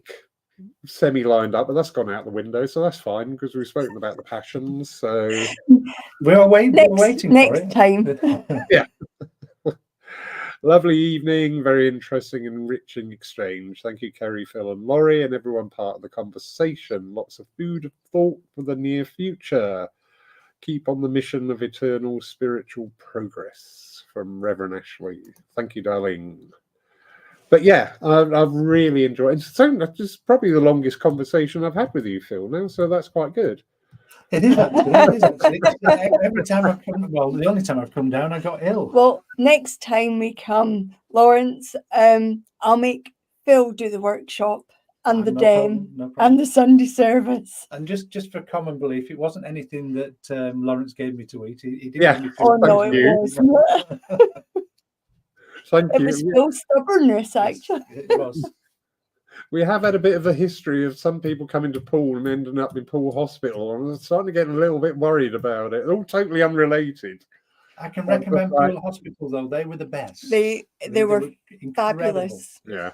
semi-lined up, but that's gone out the window, so that's fine because we've spoken about the passions. So we're waiting next for it. time. Yeah. Lovely evening, very interesting and enriching exchange. Thank you, Kerry, Phil, and Laurie, and everyone part of the conversation. Lots of food of thought for the near future. Keep on the mission of eternal spiritual progress. From Reverend Ashley. Thank you, darling. But yeah, I've really enjoyed it. So it's probably the longest conversation I've had with you, Phil, now, so that's quite good. It is actually. Every time I've come, well, the only time I've come down, I got ill. Well, next time we come, Lawrence, I'll make Phil do the workshop and the no problem. and the Sunday service. And just for common belief, it wasn't anything that Lawrence gave me to eat. He didn't Yeah. give me food. Oh no, it wasn't. Thank you. It was Phil's stubbornness, actually. Yes, it was. We have had a bit of a history of some people coming to Poole and ending up in Poole Hospital, and I'm starting to get a little bit worried about it. All totally unrelated. I can recommend Poole Hospital, though. They were the best. They were fabulous. Yeah.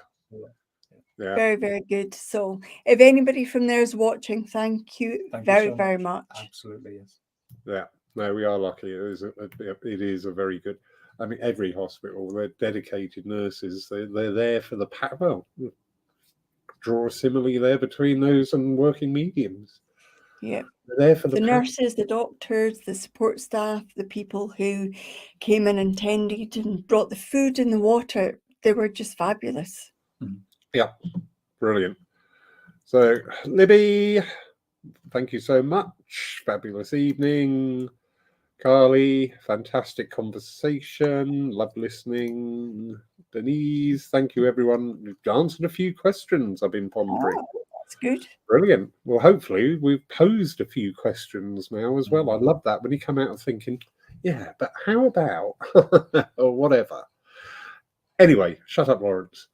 Very, very good. So if anybody from there is watching, thank you very much. Absolutely, yes. Yeah. No, we are lucky. It is a very good. I mean, every hospital, they're dedicated nurses. They're there for the draw a simile there between those and working mediums. Yeah. They're there for the nurses, the doctors, the support staff, the people who came in and tended and brought the food and the water. They were just fabulous. Yeah, brilliant. So, Libby, thank you so much. Fabulous evening. Carly, fantastic conversation. Love listening. Denise, thank you, everyone. You've answered a few questions I've been pondering. Oh, that's good. Brilliant. Well, hopefully we've posed a few questions now as well. I love that when you come out thinking, yeah, but how about, or whatever. Anyway, shut up, Lawrence.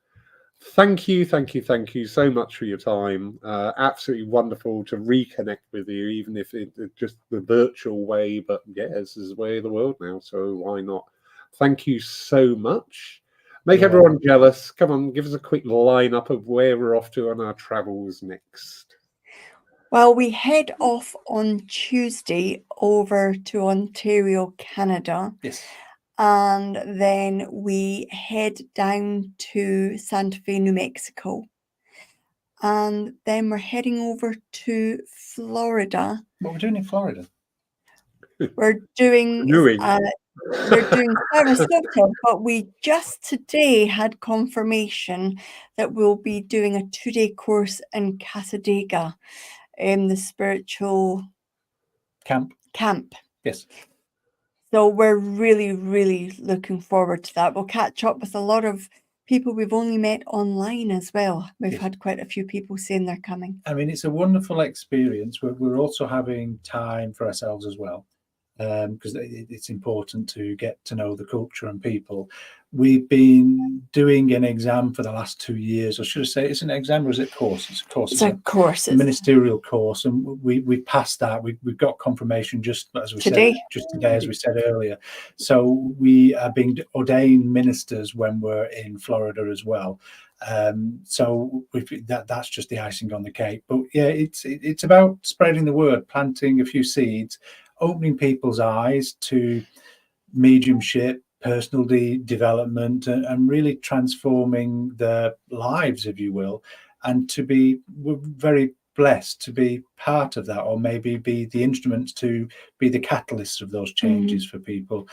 Thank you so much for your time. Absolutely wonderful to reconnect with you, even if it's just the virtual way. But yeah, this is the way of the world now, so why not? Thank you so much. Make everyone jealous. Come on, give us a quick lineup of where we're off to on our travels next. Well, we head off on Tuesday over to Ontario, Canada. Yes. And then we head down to Santa Fe, New Mexico. And then we're heading over to Florida. What we're doing in Florida? We're doing we're doing Sarasota, but we just today had confirmation that we'll be doing a 2-day course in Casadega, the spiritual Camp. Yes. So we're really, really looking forward to that. We'll catch up with a lot of people we've only met online as well. We've Yes. had quite a few people saying they're coming. I mean, it's a wonderful experience. We're also having time for ourselves as well, because it's important to get to know the culture and people. We've been doing an exam for the last 2 years, or should I say, it's an exam or is it a course? It's a course. It's a course. A ministerial course, and we passed that. We've got confirmation just as we Today. said, just today, as we said earlier. So we are being ordained ministers when we're in Florida as well. So that's just the icing on the cake. But yeah, it's about spreading the word, planting a few seeds, opening people's eyes to mediumship, personal development, and really transforming their lives, if you will. And we're very blessed to be part of that, or maybe be the instruments to be the catalysts of those changes for people.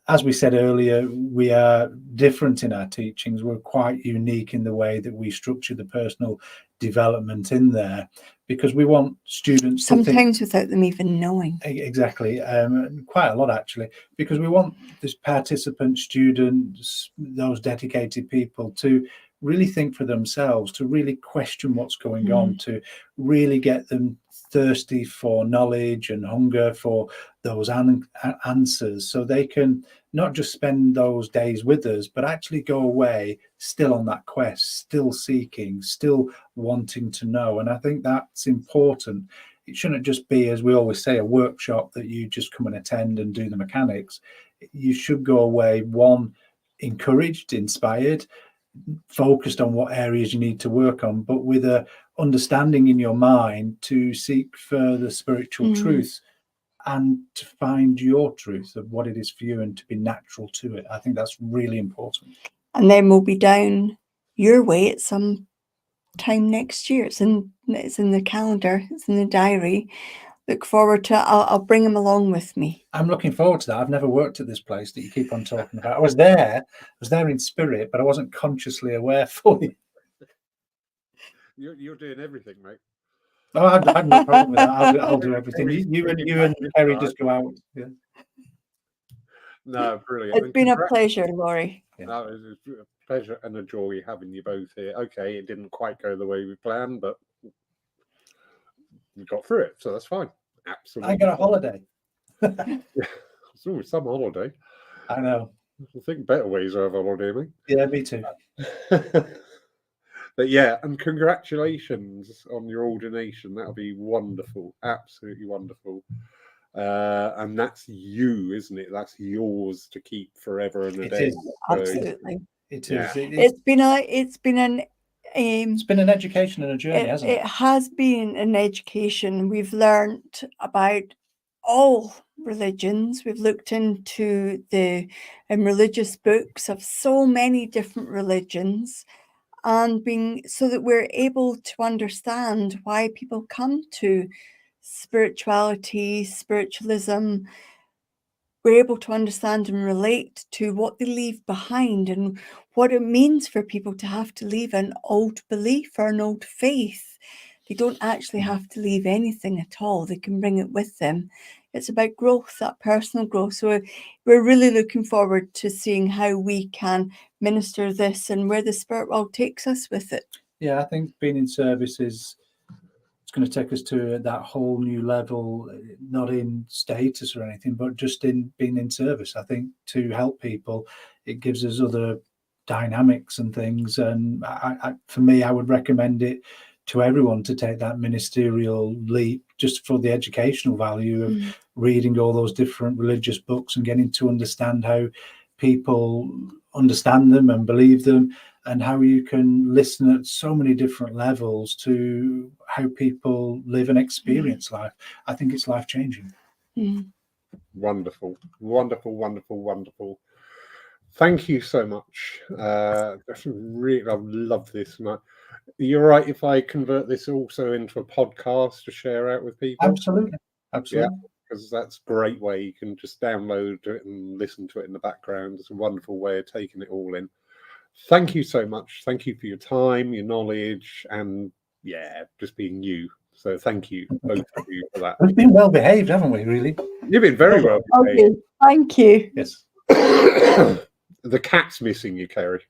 As we said earlier, we are different in our teachings. We're quite unique in the way that we structure the personal development in there, because we want students sometimes without them even knowing. Exactly, quite a lot actually, because we want this participant students, those dedicated people, to really think for themselves, to really question what's going on, to really get them thirsty for knowledge and hunger for those answers, so they can not just spend those days with us, but actually go away still on that quest, still seeking, still wanting to know. And I think that's important. It shouldn't just be, as we always say, a workshop that you just come and attend and do the mechanics. You should go away, one, encouraged, inspired, focused on what areas you need to work on, but with a understanding in your mind to seek further spiritual truth and to find your truth of what it is for you and to be natural to it. I think that's really important. And then we'll be down your way at some time next year. It's in the calendar, it's in the diary. Look forward to it. I'll bring him along with me. I'm looking forward to that. I've never worked at this place that you keep on talking about. I was there in spirit, but I wasn't consciously aware fully. You're doing everything, mate. Oh, I've no problem with that. I'll do everything. You and Kerry just go out. Yeah. No, brilliant. It's been a pleasure, Laurie. Yeah. No, it's a pleasure and a joy having you both here. Okay, it didn't quite go the way we planned, but we got through it, so that's fine. Absolutely. I got a holiday. It's always some holiday. I know. I think better ways to have a holiday, mate. Yeah, me too. But yeah, and congratulations on your ordination. That'll be wonderful, absolutely wonderful. And that's you, isn't it? That's yours to keep forever and a day. Absolutely, it is. Yeah. It's been an education and a journey, hasn't it? It has been an education. We've learned about all religions. We've looked into the religious books of so many different religions, and so that we're able to understand why people come to spirituality, spiritualism. We're able to understand and relate to what they leave behind and what it means for people to have to leave an old belief or an old faith. They don't actually have to leave anything at all. They can bring it with them. It's about growth, that personal growth. So we're really looking forward to seeing how we can minister this and where the spirit world takes us with it. Yeah, I think being in service it's going to take us to that whole new level, not in status or anything, but just in being in service. I think to help people, it gives us other dynamics and things. And for me, I would recommend it to everyone to take that ministerial leap, just for the educational value of reading all those different religious books and getting to understand how people understand them and believe them, and how you can listen at so many different levels to how people live and experience life. I think it's life-changing. Wonderful, wonderful, wonderful, wonderful. Thank you so much. Really, I love this. You're right if I convert this also into a podcast to share out with people? Absolutely. Yeah, because that's a great way. You can just download it and listen to it in the background. It's a wonderful way of taking it all in. Thank you so much. Thank you for your time, your knowledge, and just being you. So thank you, both of you, for that. We've been well behaved, haven't we, really? You've been very well behaved. Okay, thank you. Yes. The cat's missing you, Kerry.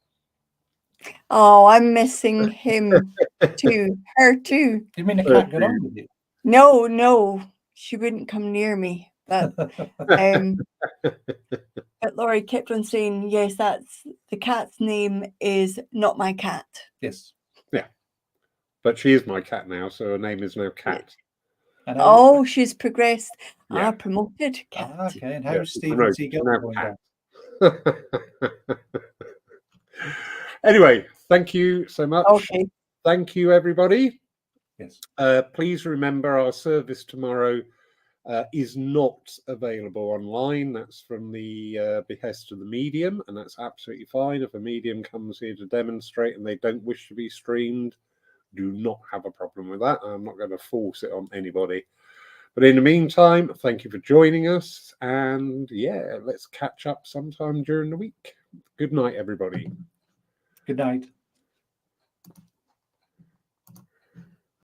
Oh, I'm missing him too. Her too. You mean a cat got on with you? No, she wouldn't come near me. But but Laurie kept on saying, yes, that's the cat's name is not my cat. Yes. Yeah. But she is my cat now, so her name is now Cat. And Oh, she's progressed. Yeah. Promoted cat. okay. And how's Yeah, Stephen promoted. Seagull Now going Cat. down? Anyway, thank you so much. Okay. Thank you, everybody. Yes. Please remember our service tomorrow is not available online. That's from the behest of the medium, and that's absolutely fine. If a medium comes here to demonstrate and they don't wish to be streamed, do not have a problem with that. I'm not going to force it on anybody. But in the meantime, thank you for joining us, and let's catch up sometime during the week. Good night, everybody. Good night.